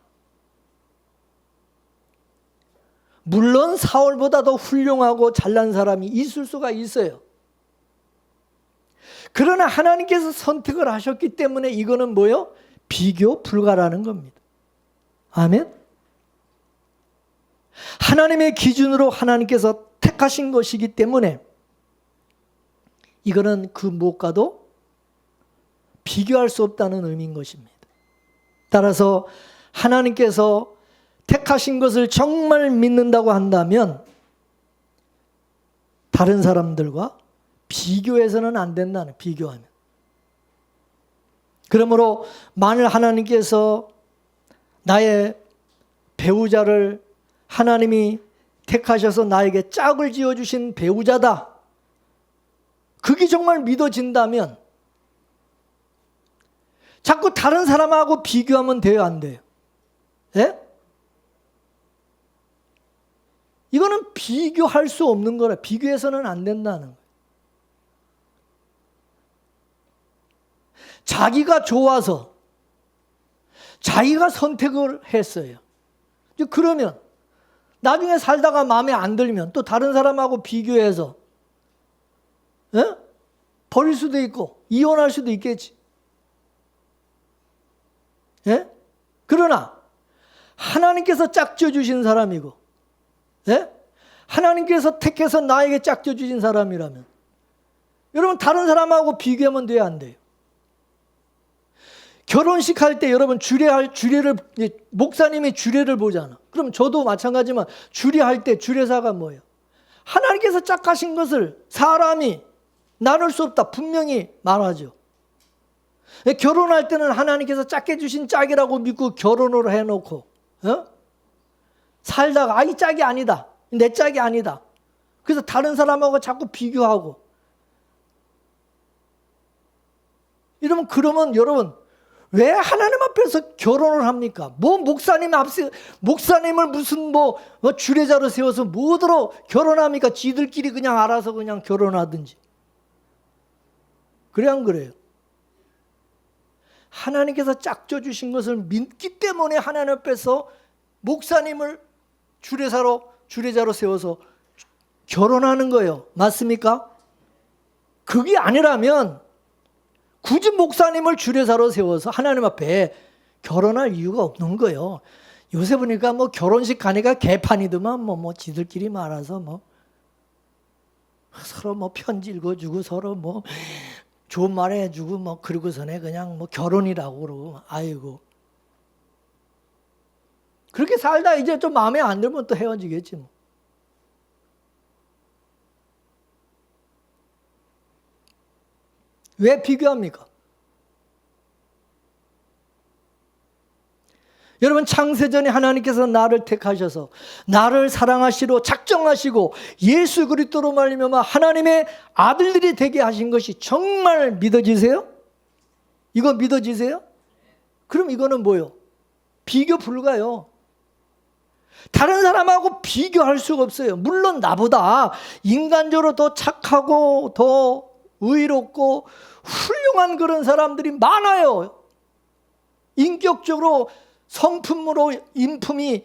물론 사울보다 더 훌륭하고 잘난 사람이 있을 수가 있어요. 그러나 하나님께서 선택을 하셨기 때문에 이거는 뭐요? 비교 불가라는 겁니다. 아멘. 하나님의 기준으로 하나님께서 택하신 것이기 때문에 이거는 그 무엇과도 비교할 수 없다는 의미인 것입니다. 따라서 하나님께서 택하신 것을 정말 믿는다고 한다면 다른 사람들과 비교해서는 안 된다는, 비교하면. 그러므로 만일 하나님께서 나의 배우자를 하나님이 택하셔서 나에게 짝을 지어주신 배우자다, 그게 정말 믿어진다면 자꾸 다른 사람하고 비교하면 돼요, 안 돼요? 예? 이거는 비교할 수 없는 거라. 비교해서는 안 된다는 거예요. 자기가 좋아서 자기가 선택을 했어요. 그러면 나중에 살다가 마음에 안 들면 또 다른 사람하고 비교해서 버릴 수도 있고 이혼할 수도 있겠지. 예? 그러나 하나님께서 짝져 주신 사람이고, 예? 하나님께서 택해서 나에게 짝져 주신 사람이라면 여러분 다른 사람하고 비교하면 돼요, 안 돼요? 결혼식 할 때 여러분 주례를 목사님이 주례를 보잖아. 그럼 저도 마찬가지지만 주례할 때 주례사가 뭐예요? 하나님께서 짝하신 것을 사람이 나눌 수 없다 분명히 말하죠. 결혼할 때는 하나님께서 짝게 주신 짝이라고 믿고 결혼을 해놓고 살다가 이 짝이 아니다, 내 짝이 아니다, 그래서 다른 사람하고 자꾸 비교하고 이러면, 그러면 여러분 왜 하나님 앞에서 결혼을 합니까? 뭐 목사님을 무슨 주례자로 세워서 뭐더러 결혼합니까? 지들끼리 그냥 알아서 그냥 결혼하든지. 그래 안 그래요? 하나님께서 짝져 주신 것을 믿기 때문에 하나님 앞에서 목사님을 주례자로 세워서 결혼하는 거예요. 맞습니까? 그게 아니라면 굳이 목사님을 주례사로 세워서 하나님 앞에 결혼할 이유가 없는 거예요. 요새 보니까 결혼식 가니까 개판이더만 지들끼리 말아서 서로 편지 읽어주고 서로 좋은 말 해주고 그러고서네 그냥 결혼이라고 그러고, 아이고. 그렇게 살다 이제 좀 마음에 안 들면 또 헤어지겠지 뭐. 왜 비교합니까? 여러분, 창세전에 하나님께서 나를 택하셔서 나를 사랑하시러 작정하시고 예수 그리스도로 말미암아 하나님의 아들들이 되게 하신 것이 정말 믿어지세요? 이거 믿어지세요? 그럼 이거는 뭐예요? 비교 불가요. 다른 사람하고 비교할 수가 없어요. 물론 나보다 인간적으로 더 착하고 더 의롭고 훌륭한 그런 사람들이 많아요. 인격적으로 성품으로 인품이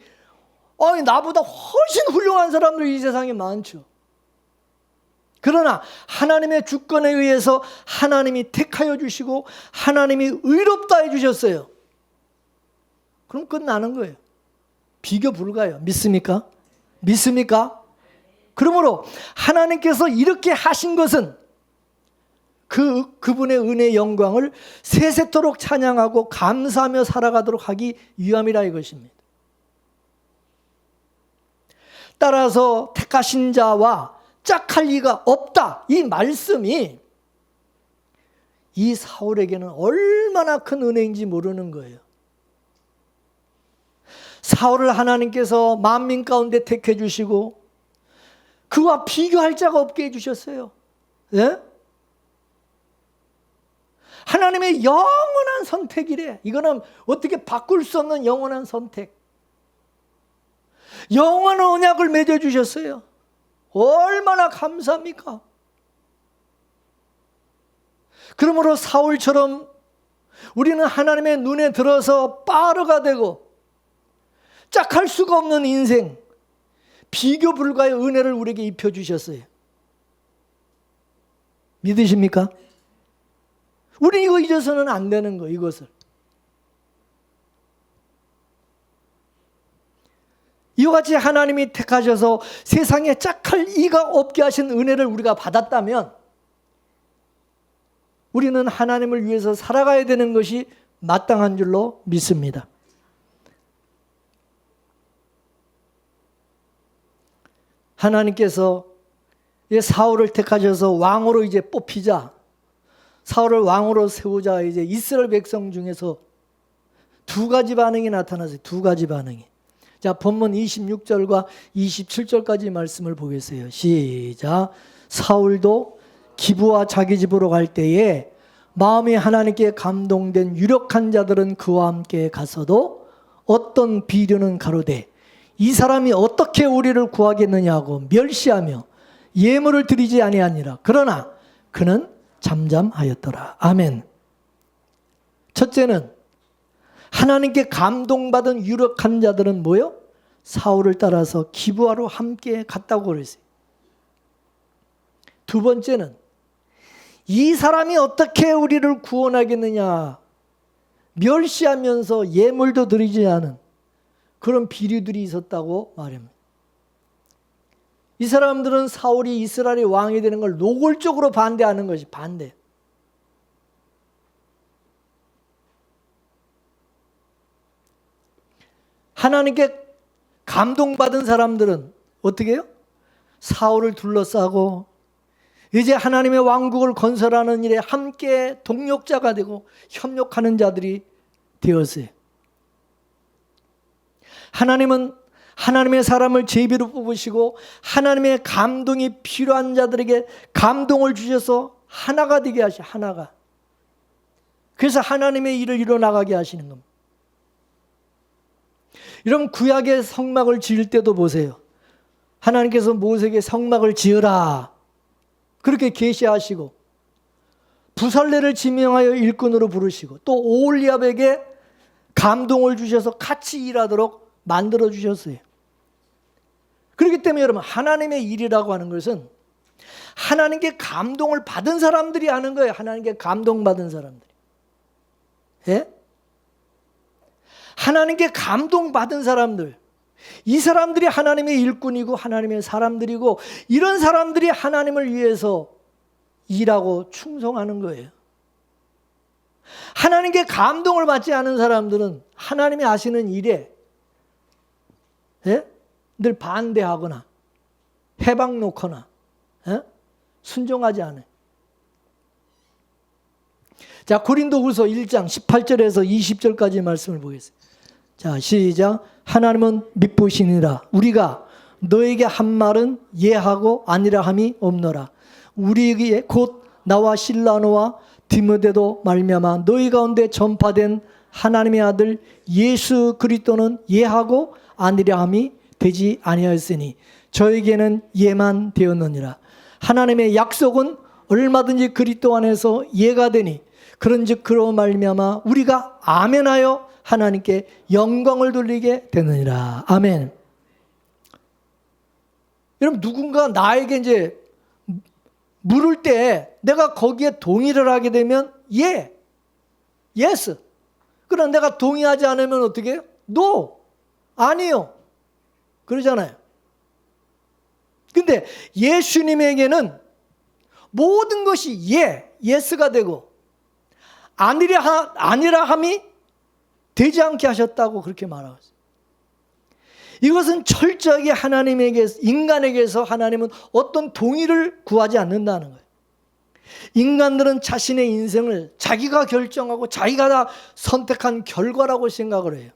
나보다 훨씬 훌륭한 사람들이 이 세상에 많죠. 그러나 하나님의 주권에 의해서 하나님이 택하여 주시고 하나님이 의롭다 해주셨어요. 그럼 끝나는 거예요. 비교 불가요. 믿습니까? 믿습니까? 그러므로 하나님께서 이렇게 하신 것은 그분의 은혜의 영광을 세세토록 찬양하고 감사하며 살아가도록 하기 위함이라 이것입니다. 따라서 택하신 자와 짝할 리가 없다. 이 말씀이 이 사울에게는 얼마나 큰 은혜인지 모르는 거예요. 사울을 하나님께서 만민 가운데 택해 주시고 그와 비교할 자가 없게 해주셨어요. 예? 하나님의 영원한 선택이래. 이거는 어떻게 바꿀 수 없는 영원한 선택. 영원한 언약을 맺어주셨어요. 얼마나 감사합니까? 그러므로 사울처럼 우리는 하나님의 눈에 들어서 빠르가 되고 짝할 수가 없는 인생, 비교 불가의 은혜를 우리에게 입혀주셨어요. 믿으십니까? 우리 이거 잊어서는 안 되는 거예요. 이것을. 이와 같이 하나님이 택하셔서 세상에 짝할 이가 없게 하신 은혜를 우리가 받았다면 우리는 하나님을 위해서 살아가야 되는 것이 마땅한 줄로 믿습니다. 하나님께서 사울을 택하셔서 왕으로 이제 뽑히자, 사울을 왕으로 세우자 이제 이스라엘 백성 중에서 두 가지 반응이 나타났어요. 두 가지 반응이. 자, 본문 26절과 27절까지 말씀을 보겠어요. 시작. 사울도 기브와 자기 집으로 갈 때에 마음이 하나님께 감동된 유력한 자들은 그와 함께 가서도 어떤 비류는 가로되 이 사람이 어떻게 우리를 구하겠느냐고 멸시하며 예물을 드리지 아니하니라. 그러나 그는 잠잠하였더라. 아멘. 첫째는 하나님께 감동받은 유력한 자들은 뭐요? 사울을 따라서 기브아로 함께 갔다고 그랬어요. 두 번째는 이 사람이 어떻게 우리를 구원하겠느냐 멸시하면서 예물도 드리지 않은 그런 비류들이 있었다고 말합니다. 이 사람들은 사울이 이스라엘의 왕이 되는 걸 노골적으로 반대하는 것이 반대. 하나님께 감동받은 사람들은 어떻게 해요? 사울을 둘러싸고 이제 하나님의 왕국을 건설하는 일에 함께 동력자가 되고 협력하는 자들이 되었어요. 하나님은 하나님의 사람을 제비로 뽑으시고 하나님의 감동이 필요한 자들에게 감동을 주셔서 하나가 되게 하시 하나가. 그래서 하나님의 일을 이뤄나가게 하시는 겁니다. 여러분 구약의 성막을 지을 때도 보세요. 하나님께서 모세에게 성막을 지으라 그렇게 계시하시고 부살레를 지명하여 일꾼으로 부르시고 또 오홀리압에게 감동을 주셔서 같이 일하도록 만들어 주셨어요. 그렇기 때문에 여러분 하나님의 일이라고 하는 것은 하나님께 감동을 받은 사람들이 하는 거예요. 하나님께 감동받은 사람들이. 예? 하나님께 감동받은 사람들, 이 사람들이 하나님의 일꾼이고 하나님의 사람들이고 이런 사람들이 하나님을 위해서 일하고 충성하는 거예요. 하나님께 감동을 받지 않은 사람들은 하나님이 하시는 일에 늘 반대하거나 해방 놓거나 순종하지 않아요. 자, 고린도후서 1장 18절에서 20절까지 말씀을 보겠습니다. 자, 시작. 하나님은 미쁘시니라. 우리가 너에게 한 말은 예하고 아니라 함이 없노라. 우리에게 곧 나와 실라노와 디모데도 말미암아 너희 가운데 전파된 하나님의 아들 예수 그리스도는 예하고 아니라 함이 되지 아니하였으니 저에게는 예만 되었느니라. 하나님의 약속은 얼마든지 그리스도 안에서 예가 되니 그런즉 그로 말미암아 우리가 아멘하여 하나님께 영광을 돌리게 되느니라. 아멘. 여러분, 누군가 나에게 이제 물을 때 내가 거기에 동의를 하게 되면 예, yes. 그러나 내가 동의하지 않으면 어떻게 해요? no, 아니요. 그러잖아요. 근데 예수님에게는 모든 것이 예, yes가 되고 아니라 함이 되지 않게 하셨다고 그렇게 말하고 있어요. 이것은 철저하게 인간에게서 하나님은 어떤 동의를 구하지 않는다는 거예요. 인간들은 자신의 인생을 자기가 결정하고 자기가 다 선택한 결과라고 생각을 해요.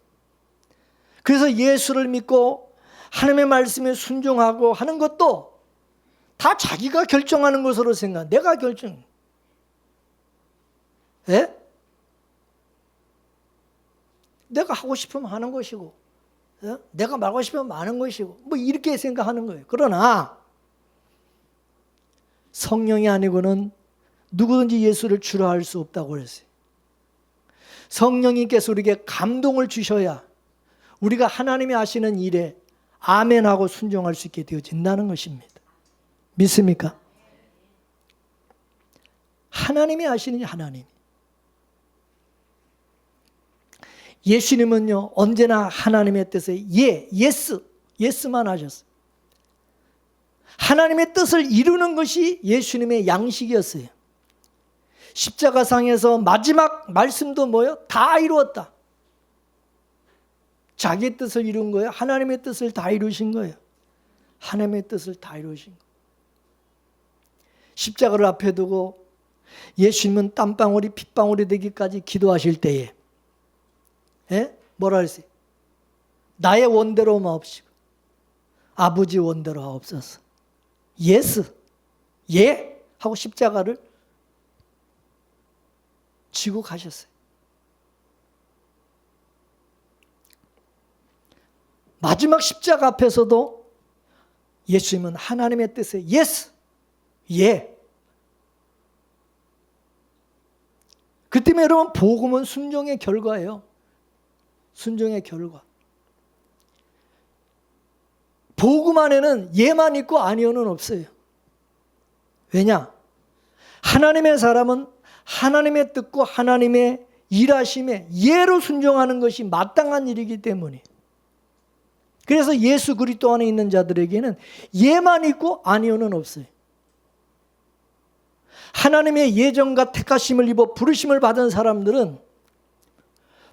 그래서 예수를 믿고 하나님의 말씀에 순종하고 하는 것도 다 자기가 결정하는 것으로 생각해요. 내가 결정. 예? 내가 하고 싶으면 하는 것이고 내가 말하고 싶으면 마는 것이고 뭐 이렇게 생각하는 거예요. 그러나 성령이 아니고는 누구든지 예수를 주라 할 수 없다고 그랬어요. 성령님께서 우리에게 감동을 주셔야 우리가 하나님이 하시는 일에 아멘하고 순종할 수 있게 되어진다는 것입니다. 믿습니까? 하나님이 하시는 일, 하나님. 예수님은요, 언제나 하나님의 뜻에 예, 예스만 하셨어요. 하나님의 뜻을 이루는 것이 예수님의 양식이었어요. 십자가상에서 마지막 말씀도 뭐예요? 다 이루었다. 자기의 뜻을 이룬 거예요? 하나님의 뜻을 다 이루신 거예요? 하나님의 뜻을 다 이루신 거예요. 십자가를 앞에 두고 예수님은 땀방울이 핏방울이 되기까지 기도하실 때에 뭐라 했어요? 나의 원대로 마옵시고 아버지 원대로 하옵소서. 예스, 예 하고 십자가를 지고 가셨어요. 마지막 십자가 앞에서도 예수님은 하나님의 뜻에 예스, 예. 그 때문에 여러분, 복음은 순종의 결과예요. 순종의 결과. 복음 안에는 예만 있고 아니요는 없어요. 왜냐? 하나님의 사람은 하나님의 뜻과 하나님의 일하심에 예로 순종하는 것이 마땅한 일이기 때문에. 그래서 예수 그리스도 안에 있는 자들에게는 예만 있고 아니요는 없어요. 하나님의 예정과 택하심을 입어 부르심을 받은 사람들은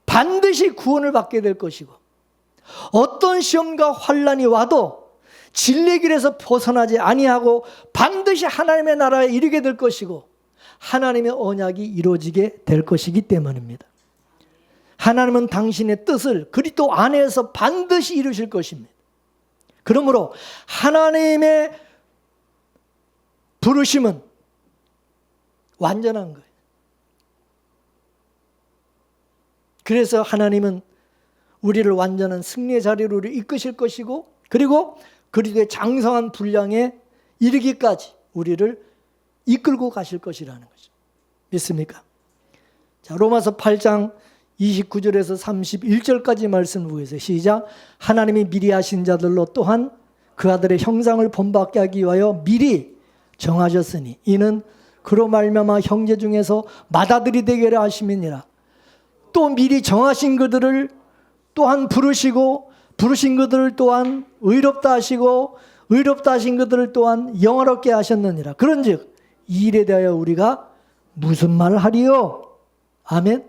반드시 구원을 받게 될 것이고 어떤 시험과 환난이 와도 진리의 길에서 벗어나지 아니하고 반드시 하나님의 나라에 이르게 될 것이고 하나님의 언약이 이루어지게 될 것이기 때문입니다. 하나님은 당신의 뜻을 그리스도 안에서 반드시 이루실 것입니다. 그러므로 하나님의 부르심은 완전한 거예요. 그래서 하나님은 우리를 완전한 승리의 자리로 우리를 이끄실 것이고 그리고 그리스도의 장성한 분량에 이르기까지 우리를 이끌고 가실 것이라는 거죠. 믿습니까? 자, 로마서 8장 29절에서 31절까지 말씀을 보겠어요. 시작. 하나님이 미리 하신 자들로 또한 그 아들의 형상을 본받게 하기 위하여 미리 정하셨으니 이는 그로 말미암아 형제 중에서 맏아들이 되게 하심이니라. 또 미리 정하신 그들을 또한 부르시고 부르신 그들을 또한 의롭다 하시고 의롭다 하신 그들을 또한 영화롭게 하셨느니라. 그런즉 이 일에 대하여 우리가 무슨 말을 하리요? 아멘.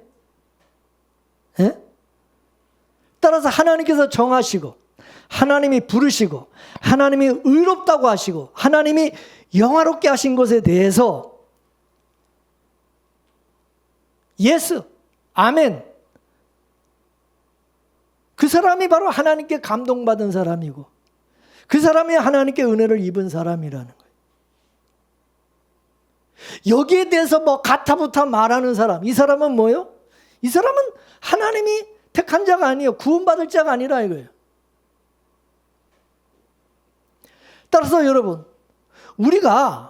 예? 따라서 하나님께서 정하시고 하나님이 부르시고 하나님이 의롭다고 하시고 하나님이 영화롭게 하신 것에 대해서 예스, 아멘. 그 사람이 바로 하나님께 감동받은 사람이고 그 사람이 하나님께 은혜를 입은 사람이라는 거예요. 여기에 대해서 뭐 가타부타 말하는 사람, 이 사람은 뭐예요? 이 사람은 하나님이 택한 자가 아니에요. 구원받을 자가 아니라 이거예요. 따라서 여러분, 우리가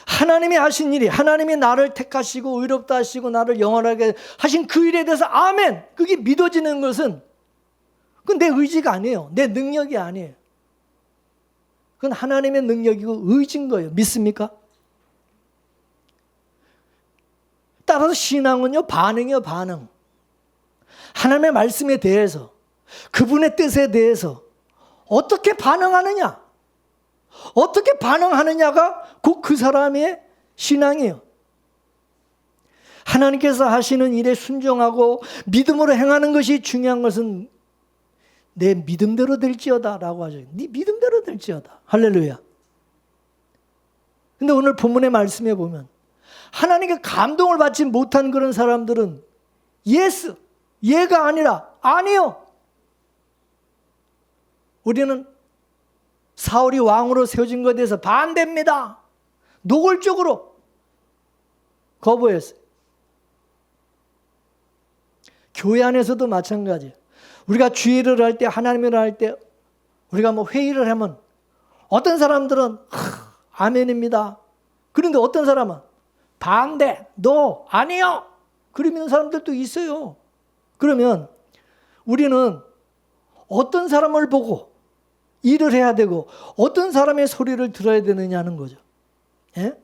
하나님이 하신 일이, 하나님이 나를 택하시고 의롭다 하시고 나를 영원하게 하신 그 일에 대해서 아멘! 그게 믿어지는 것은 그건 내 의지가 아니에요. 내 능력이 아니에요. 그건 하나님의 능력이고 의지인 거예요. 믿습니까? 따라서 신앙은요, 반응이요, 반응. 하나님의 말씀에 대해서, 그분의 뜻에 대해서 어떻게 반응하느냐? 어떻게 반응하느냐가 곧 그 사람의 신앙이에요. 하나님께서 하시는 일에 순종하고 믿음으로 행하는 것이 중요한 것은 내 믿음대로 될지어다 라고 하죠. 네 믿음대로 될지어다. 할렐루야. 근데 오늘 본문의 말씀에 보면 하나님께 감동을 받지 못한 그런 사람들은 예스, 예가 아니라 아니요. 우리는 사울이 왕으로 세워진 것에 대해서 반대입니다. 노골적으로 거부했어요. 교회 안에서도 마찬가지예요. 우리가 주의를 할 때, 하나님을 할 때, 우리가 뭐 회의를 하면 어떤 사람들은 아멘입니다. 그런데 어떤 사람은 반대, 노, 아니요. 그러는 사람들도 있어요. 그러면 우리는 어떤 사람을 보고 일을 해야 되고 어떤 사람의 소리를 들어야 되느냐는 거죠. 예?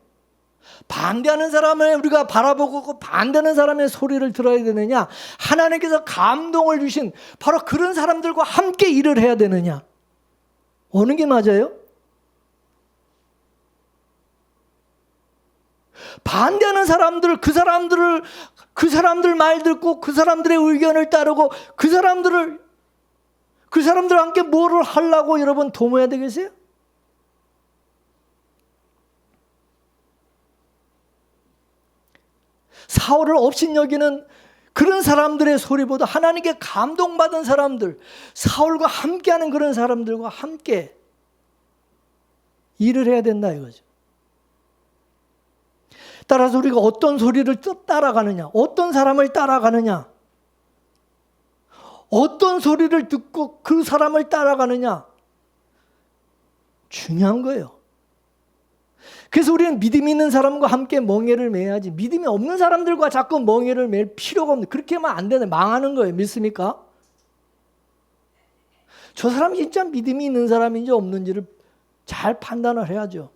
반대하는 사람을 우리가 바라보고 반대하는 사람의 소리를 들어야 되느냐, 하나님께서 감동을 주신 바로 그런 사람들과 함께 일을 해야 되느냐, 어느 게 맞아요? 반대하는 사람들, 그 사람들 말 듣고 그 사람들의 의견을 따르고 그 사람들과 함께 뭐를 하려고 여러분 도모해야 되겠어요? 사울을 업신여기는 그런 사람들의 소리보다 하나님께 감동받은 사람들, 사울과 함께하는 그런 사람들과 함께 일을 해야 된다 이거죠. 따라서 우리가 어떤 소리를 따라가느냐, 어떤 사람을 따라가느냐, 어떤 소리를 듣고 그 사람을 따라가느냐, 중요한 거예요. 그래서 우리는 믿음이 있는 사람과 함께 멍에를 매야지, 믿음이 없는 사람들과 자꾸 멍에를 맬 필요가 없는, 그렇게 하면 안 되네. 망하는 거예요. 믿습니까? 저 사람이 진짜 믿음이 있는 사람인지 없는지를 잘 판단을 해야죠.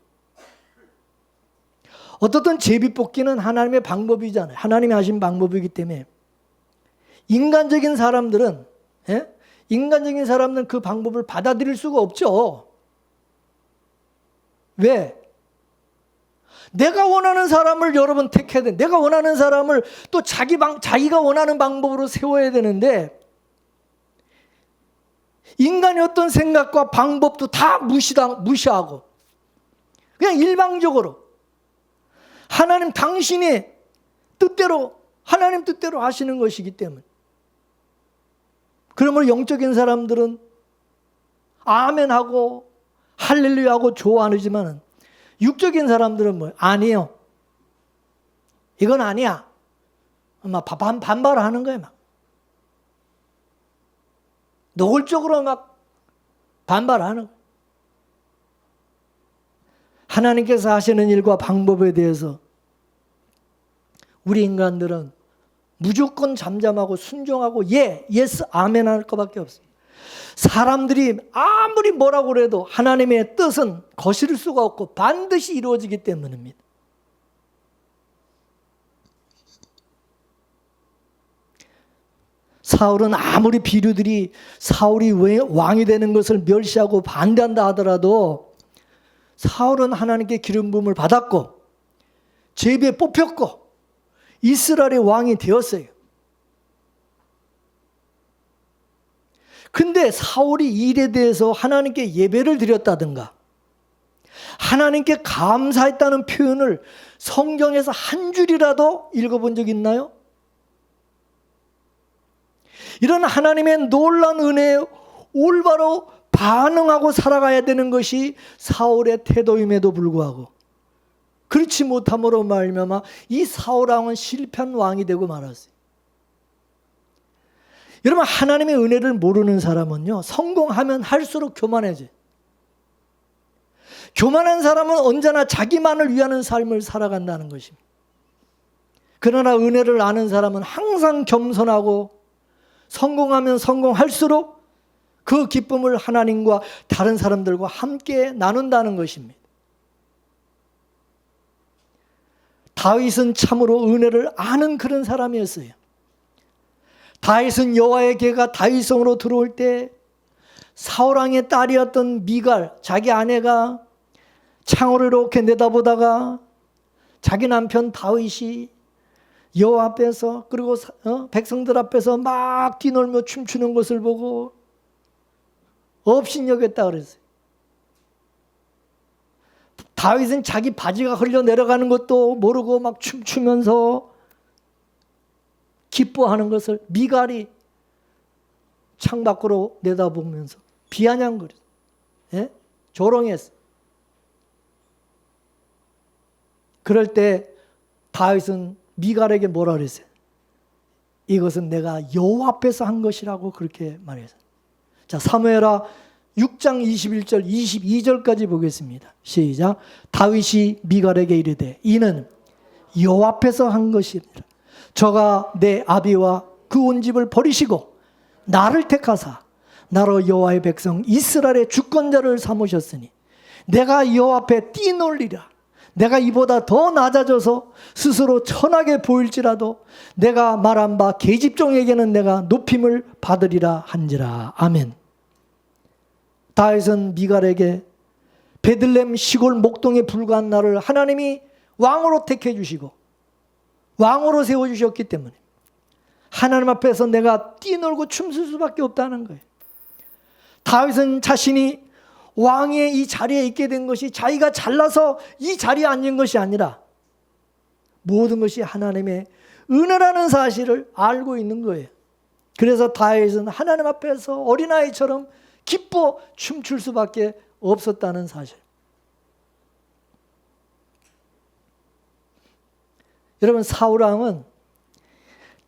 어떻든 제비뽑기는 하나님의 방법이잖아요. 하나님이 하신 방법이기 때문에 인간적인 사람들은 그 방법을 받아들일 수가 없죠. 왜? 내가 원하는 사람을 여러분 택해야 돼. 내가 원하는 사람을 또 자기가 원하는 방법으로 세워야 되는데 인간의 어떤 생각과 방법도 다 무시하고 그냥 일방적으로 하나님 당신의 뜻대로, 하나님 뜻대로 하시는 것이기 때문에. 그러므로 영적인 사람들은 아멘하고 할렐루야하고 좋아하지만 육적인 사람들은 뭐예요? 아니에요. 이건 아니야. 막 반발을 하는 거예요. 막. 노골적으로 막 반발하는 거예요. 하나님께서 하시는 일과 방법에 대해서 우리 인간들은 무조건 잠잠하고 순종하고 예스, 아멘 할 것밖에 없습니다. 사람들이 아무리 뭐라고 그래도 하나님의 뜻은 거스를 수가 없고 반드시 이루어지기 때문입니다. 사울은 아무리 비류들이 사울이 왕이 되는 것을 멸시하고 반대한다 하더라도 사울은 하나님께 기름 부음을 받았고 제비에 뽑혔고 이스라엘의 왕이 되었어요. 근데 사울이 이 일에 대해서 하나님께 예배를 드렸다든가 하나님께 감사했다는 표현을 성경에서 한 줄이라도 읽어본 적 있나요? 이런 하나님의 놀라운 은혜에 올바로 반응하고 살아가야 되는 것이 사울의 태도임에도 불구하고 그렇지 못함으로 말미암아 이 사울 왕은 실패한 왕이 되고 말았어요. 여러분, 하나님의 은혜를 모르는 사람은요, 성공하면 할수록 교만해져요. 교만한 사람은 언제나 자기만을 위하는 삶을 살아간다는 것입니다. 그러나 은혜를 아는 사람은 항상 겸손하고 성공하면 성공할수록 그 기쁨을 하나님과 다른 사람들과 함께 나눈다는 것입니다. 다윗은 참으로 은혜를 아는 그런 사람이었어요. 다윗은 여호와의 개가 다윗성으로 들어올 때 사울 왕의 딸이었던 미갈, 자기 아내가 창으로 이렇게 내다보다가 자기 남편 다윗이 여호와 앞에서 그리고 백성들 앞에서 막 뛰놀며 춤추는 것을 보고 업신여겼다 그랬어요. 다윗은 자기 바지가 흘러 내려가는 것도 모르고 막 춤추면서 기뻐하는 것을 미갈이 창밖으로 내다보면서 비아냥거렸어요. 예? 조롱했어요. 그럴 때 다윗은 미갈에게 뭐라 그랬어요? 이것은 내가 여호와 앞에서 한 것이라고 그렇게 말했어요. 자, 사무엘하 6장 21절 22절까지 보겠습니다. 시작. 다윗이 미갈에게 이르되 이는 여호와 앞에서 한 것이니라. 저가 내 아비와 그 온 집을 버리시고 나를 택하사 나로 여호와의 백성 이스라엘의 주권자를 삼으셨으니 내가 여호와 앞에 뛰놀리라. 내가 이보다 더 낮아져서 스스로 천하게 보일지라도 내가 말한 바 계집종에게는 내가 높임을 받으리라 한지라. 아멘. 다윗은 미갈에게 베들레헴 시골 목동에 불과한 나를 하나님이 왕으로 택해 주시고 왕으로 세워주셨기 때문에 하나님 앞에서 내가 뛰놀고 춤출 수밖에 없다는 거예요. 다윗은 자신이 왕의 이 자리에 있게 된 것이 자기가 잘나서 이 자리에 앉은 것이 아니라 모든 것이 하나님의 은혜라는 사실을 알고 있는 거예요. 그래서 다윗은 하나님 앞에서 어린아이처럼 기뻐 춤출 수밖에 없었다는 사실. 여러분, 사울 왕은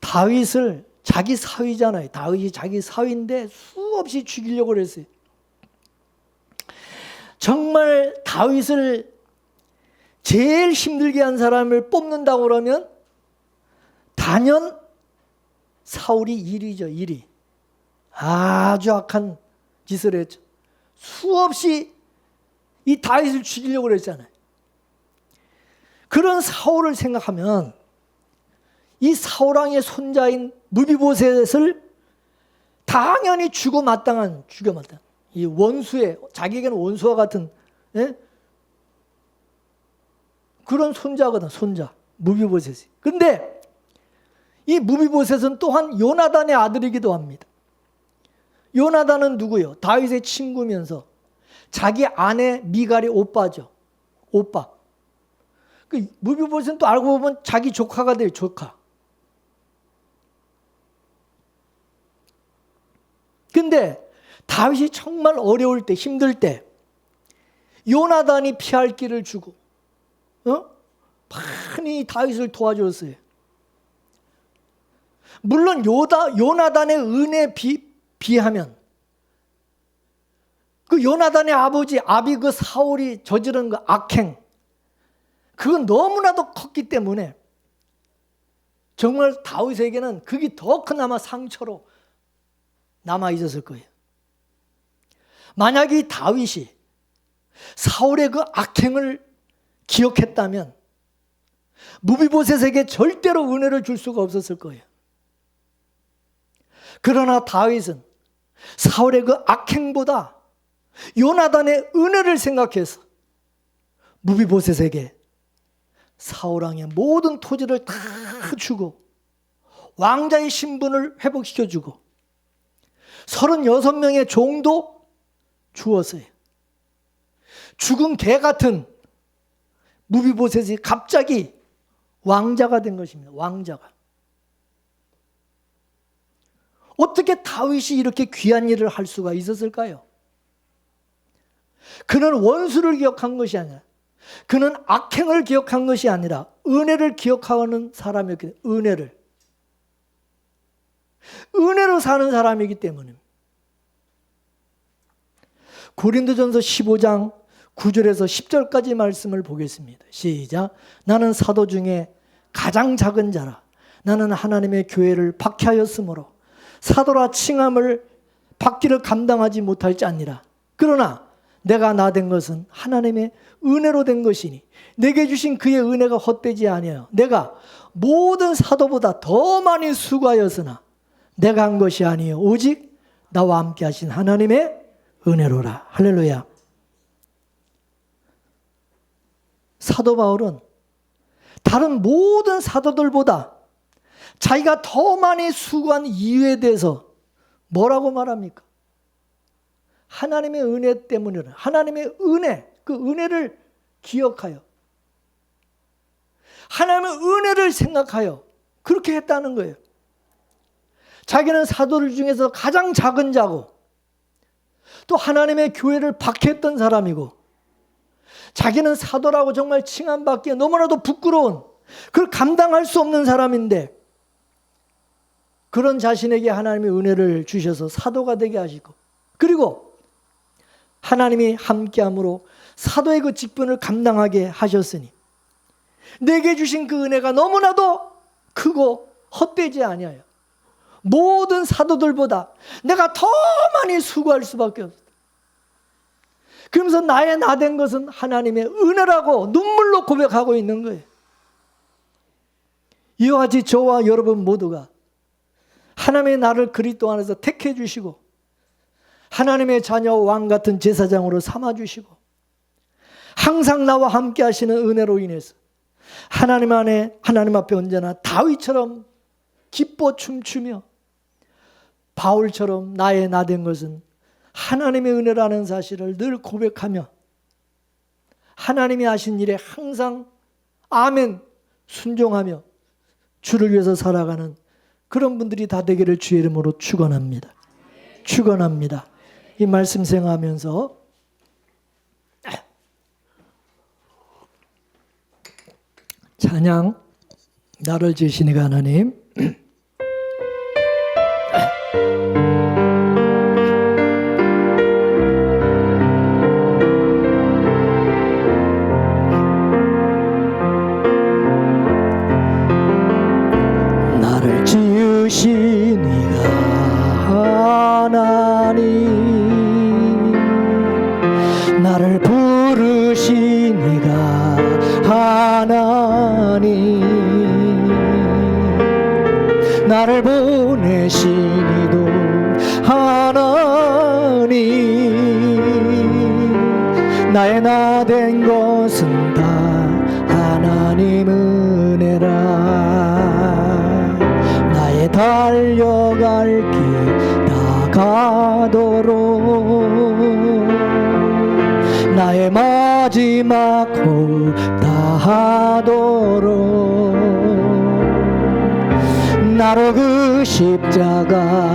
다윗을 자기 사위잖아요. 다윗이 자기 사위인데 수없이 죽이려고 했어요. 정말 다윗을 제일 힘들게 한 사람을 뽑는다고 그러면 단연 사울이 1위죠. 1위. 아주 악한 짓을 했죠. 수없이 이 다윗을 죽이려고 그랬잖아요. 그런 사울을 생각하면 이 사울 왕의 손자인 무비보셋을 당연히 죽여 마땅한 이 원수의, 자기에게는 원수와 같은, 예? 그런 손자거든. 손자 무비보셋이. 근데 이 무비보셋은 또한 요나단의 아들이기도 합니다. 요나단은 누구요? 다윗의 친구면서 자기 아내 미갈의 오빠죠. 오빠. 그 무비보셋은 또 알고 보면 자기 조카가 돼요. 조카. 근데 다윗이 정말 어려울 때, 힘들 때 요나단이 피할 길을 주고 많이 다윗을 도와줬어요. 물론 요나단의 은혜에 비하면 그 요나단의 아버지 아비 그 사울이 저지른 그 악행, 그건 너무나도 컸기 때문에 정말 다윗에게는 그게 더 큰 아마 상처로 남아 있었을 거예요. 만약에 다윗이 사울의 그 악행을 기억했다면 무비보셋에게 절대로 은혜를 줄 수가 없었을 거예요. 그러나 다윗은 사울의 그 악행보다 요나단의 은혜를 생각해서 무비보셋에게 사울 왕의 모든 토지를 다 주고 왕자의 신분을 회복시켜주고 36명의 종도 주었어요. 죽은 개 같은 무비보셋이 갑자기 왕자가 된 것입니다. 왕자가. 어떻게 다윗이 이렇게 귀한 일을 할 수가 있었을까요? 그는 원수를 기억한 것이 아니라, 그는 악행을 기억한 것이 아니라 은혜를 기억하는 사람이었기 때문에, 은혜로 사는 사람이기 때문에. 고린도전서 15장 9절에서 10절까지 말씀을 보겠습니다. 시작. 나는 사도 중에 가장 작은 자라. 나는 하나님의 교회를 박해하였으므로 사도라 칭함을 받기를 감당하지 못할지 아니라. 그러나 내가 나 된 것은 하나님의 은혜로 된 것이니 내게 주신 그의 은혜가 헛되지 아니하여 내가 모든 사도보다 더 많이 수고하였으나 내가 한 것이 아니요 오직 나와 함께 하신 하나님의 은혜로라. 할렐루야. 사도 바울은 다른 모든 사도들보다 자기가 더 많이 수고한 이유에 대해서 뭐라고 말합니까? 하나님의 은혜 때문이라. 하나님의 은혜, 그 은혜를 기억하여, 하나님의 은혜를 생각하여 그렇게 했다는 거예요. 자기는 사도들 중에서 가장 작은 자고, 또 하나님의 교회를 박해했던 사람이고, 자기는 사도라고 정말 칭함받기에 너무나도 부끄러운, 그걸 감당할 수 없는 사람인데, 그런 자신에게 하나님의 은혜를 주셔서 사도가 되게 하시고, 그리고 하나님이 함께함으로 사도의 그 직분을 감당하게 하셨으니 내게 주신 그 은혜가 너무나도 크고 헛되지 아니하여 모든 사도들보다 내가 더 많이 수고할 수밖에 없다. 그러면서 나의 나 된 것은 하나님의 은혜라고 눈물로 고백하고 있는 거예요. 이와 같이 저와 여러분 모두가 하나님의 나를 그리스도 안에서 택해 주시고 하나님의 자녀 왕 같은 제사장으로 삼아주시고 항상 나와 함께 하시는 은혜로 인해서 하나님 앞에 언제나 다윗처럼 기뻐 춤추며 바울처럼 나의 나 된 것은 하나님의 은혜라는 사실을 늘 고백하며 하나님이 하신 일에 항상 아멘 순종하며 주를 위해서 살아가는 그런 분들이 다 되기를 주의 이름으로 축원합니다. 축원합니다. 이 말씀 생각하면서 찬양 나를 지으시니가 하나님, 나를 지으시니가 하나님, 나를 부르시니가 하나님, 나를 보내시니도 하나님, 나의 나 된 것은 다 하나님 은혜라. 나의 달려갈 길 다 가도록 나의 마지막 호흡 다하도록 나로 그 십자가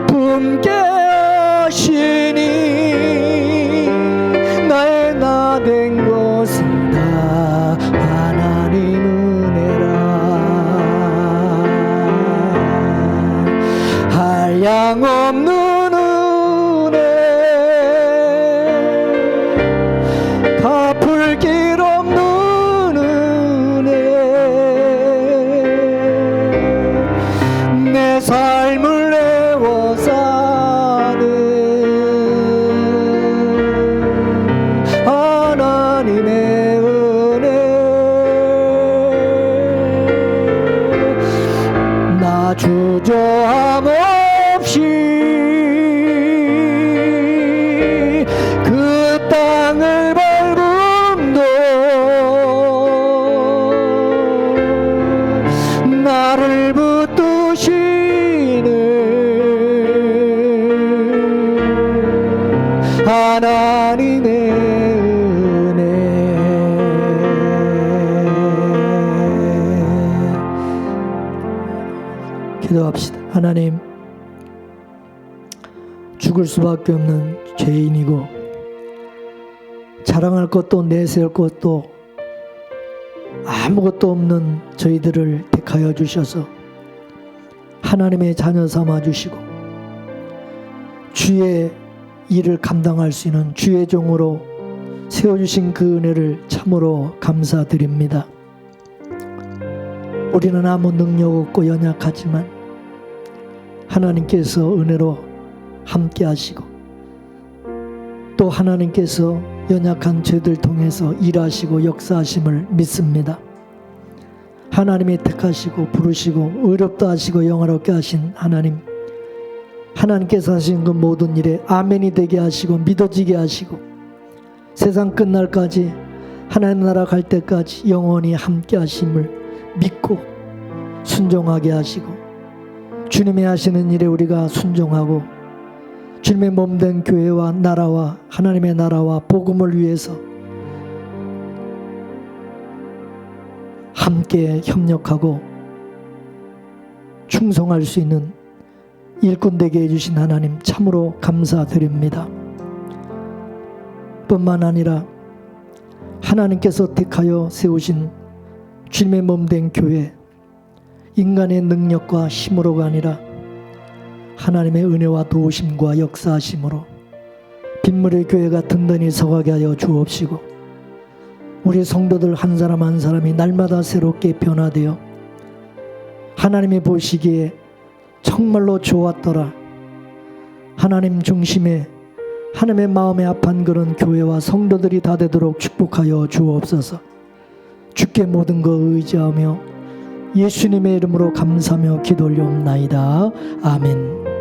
품게 하시니 나의 나 된 것은 다 하나님 은혜라. 한량없는 주저함 없이 그 땅을 밟음도 나를 붙드시는 하나님의 기도합시다. 하나님, 죽을 수밖에 없는 죄인이고 자랑할 것도 내세울 것도 아무것도 없는 저희들을 택하여 주셔서 하나님의 자녀 삼아 주시고 주의 일을 감당할 수 있는 주의 종으로 세워주신 그 은혜를 참으로 감사드립니다. 우리는 아무 능력 없고 연약하지만 하나님께서 은혜로 함께 하시고 또 하나님께서 연약한 저희들 통해서 일하시고 역사하심을 믿습니다. 하나님이 택하시고 부르시고 의롭다 하시고 영화롭게 하신 하나님, 하나님께서 하신 그 모든 일에 아멘이 되게 하시고 믿어지게 하시고 세상 끝날까지 하나님 나라 갈 때까지 영원히 함께 하심을 믿고 순종하게 하시고 주님이 하시는 일에 우리가 순종하고 주님의 몸된 교회와 나라와 하나님의 나라와 복음을 위해서 함께 협력하고 충성할 수 있는 일꾼 되게 해주신 하나님 참으로 감사드립니다. 뿐만 아니라 하나님께서 택하여 세우신 주님의 몸된 교회, 인간의 능력과 힘으로가 아니라 하나님의 은혜와 도우심과 역사하심으로 빗물의 교회가 든든히 서가게 하여 주옵시고 우리 성도들 한 사람 한 사람이 날마다 새롭게 변화되어 하나님이 보시기에 정말로 좋았더라, 하나님 중심의 하나님의 마음에 합한 그런 교회와 성도들이 다 되도록 축복하여 주옵소서. 주께 모든 거 의지하며 예수님의 이름으로 감사하며 기도 올려옵나이다. 아멘.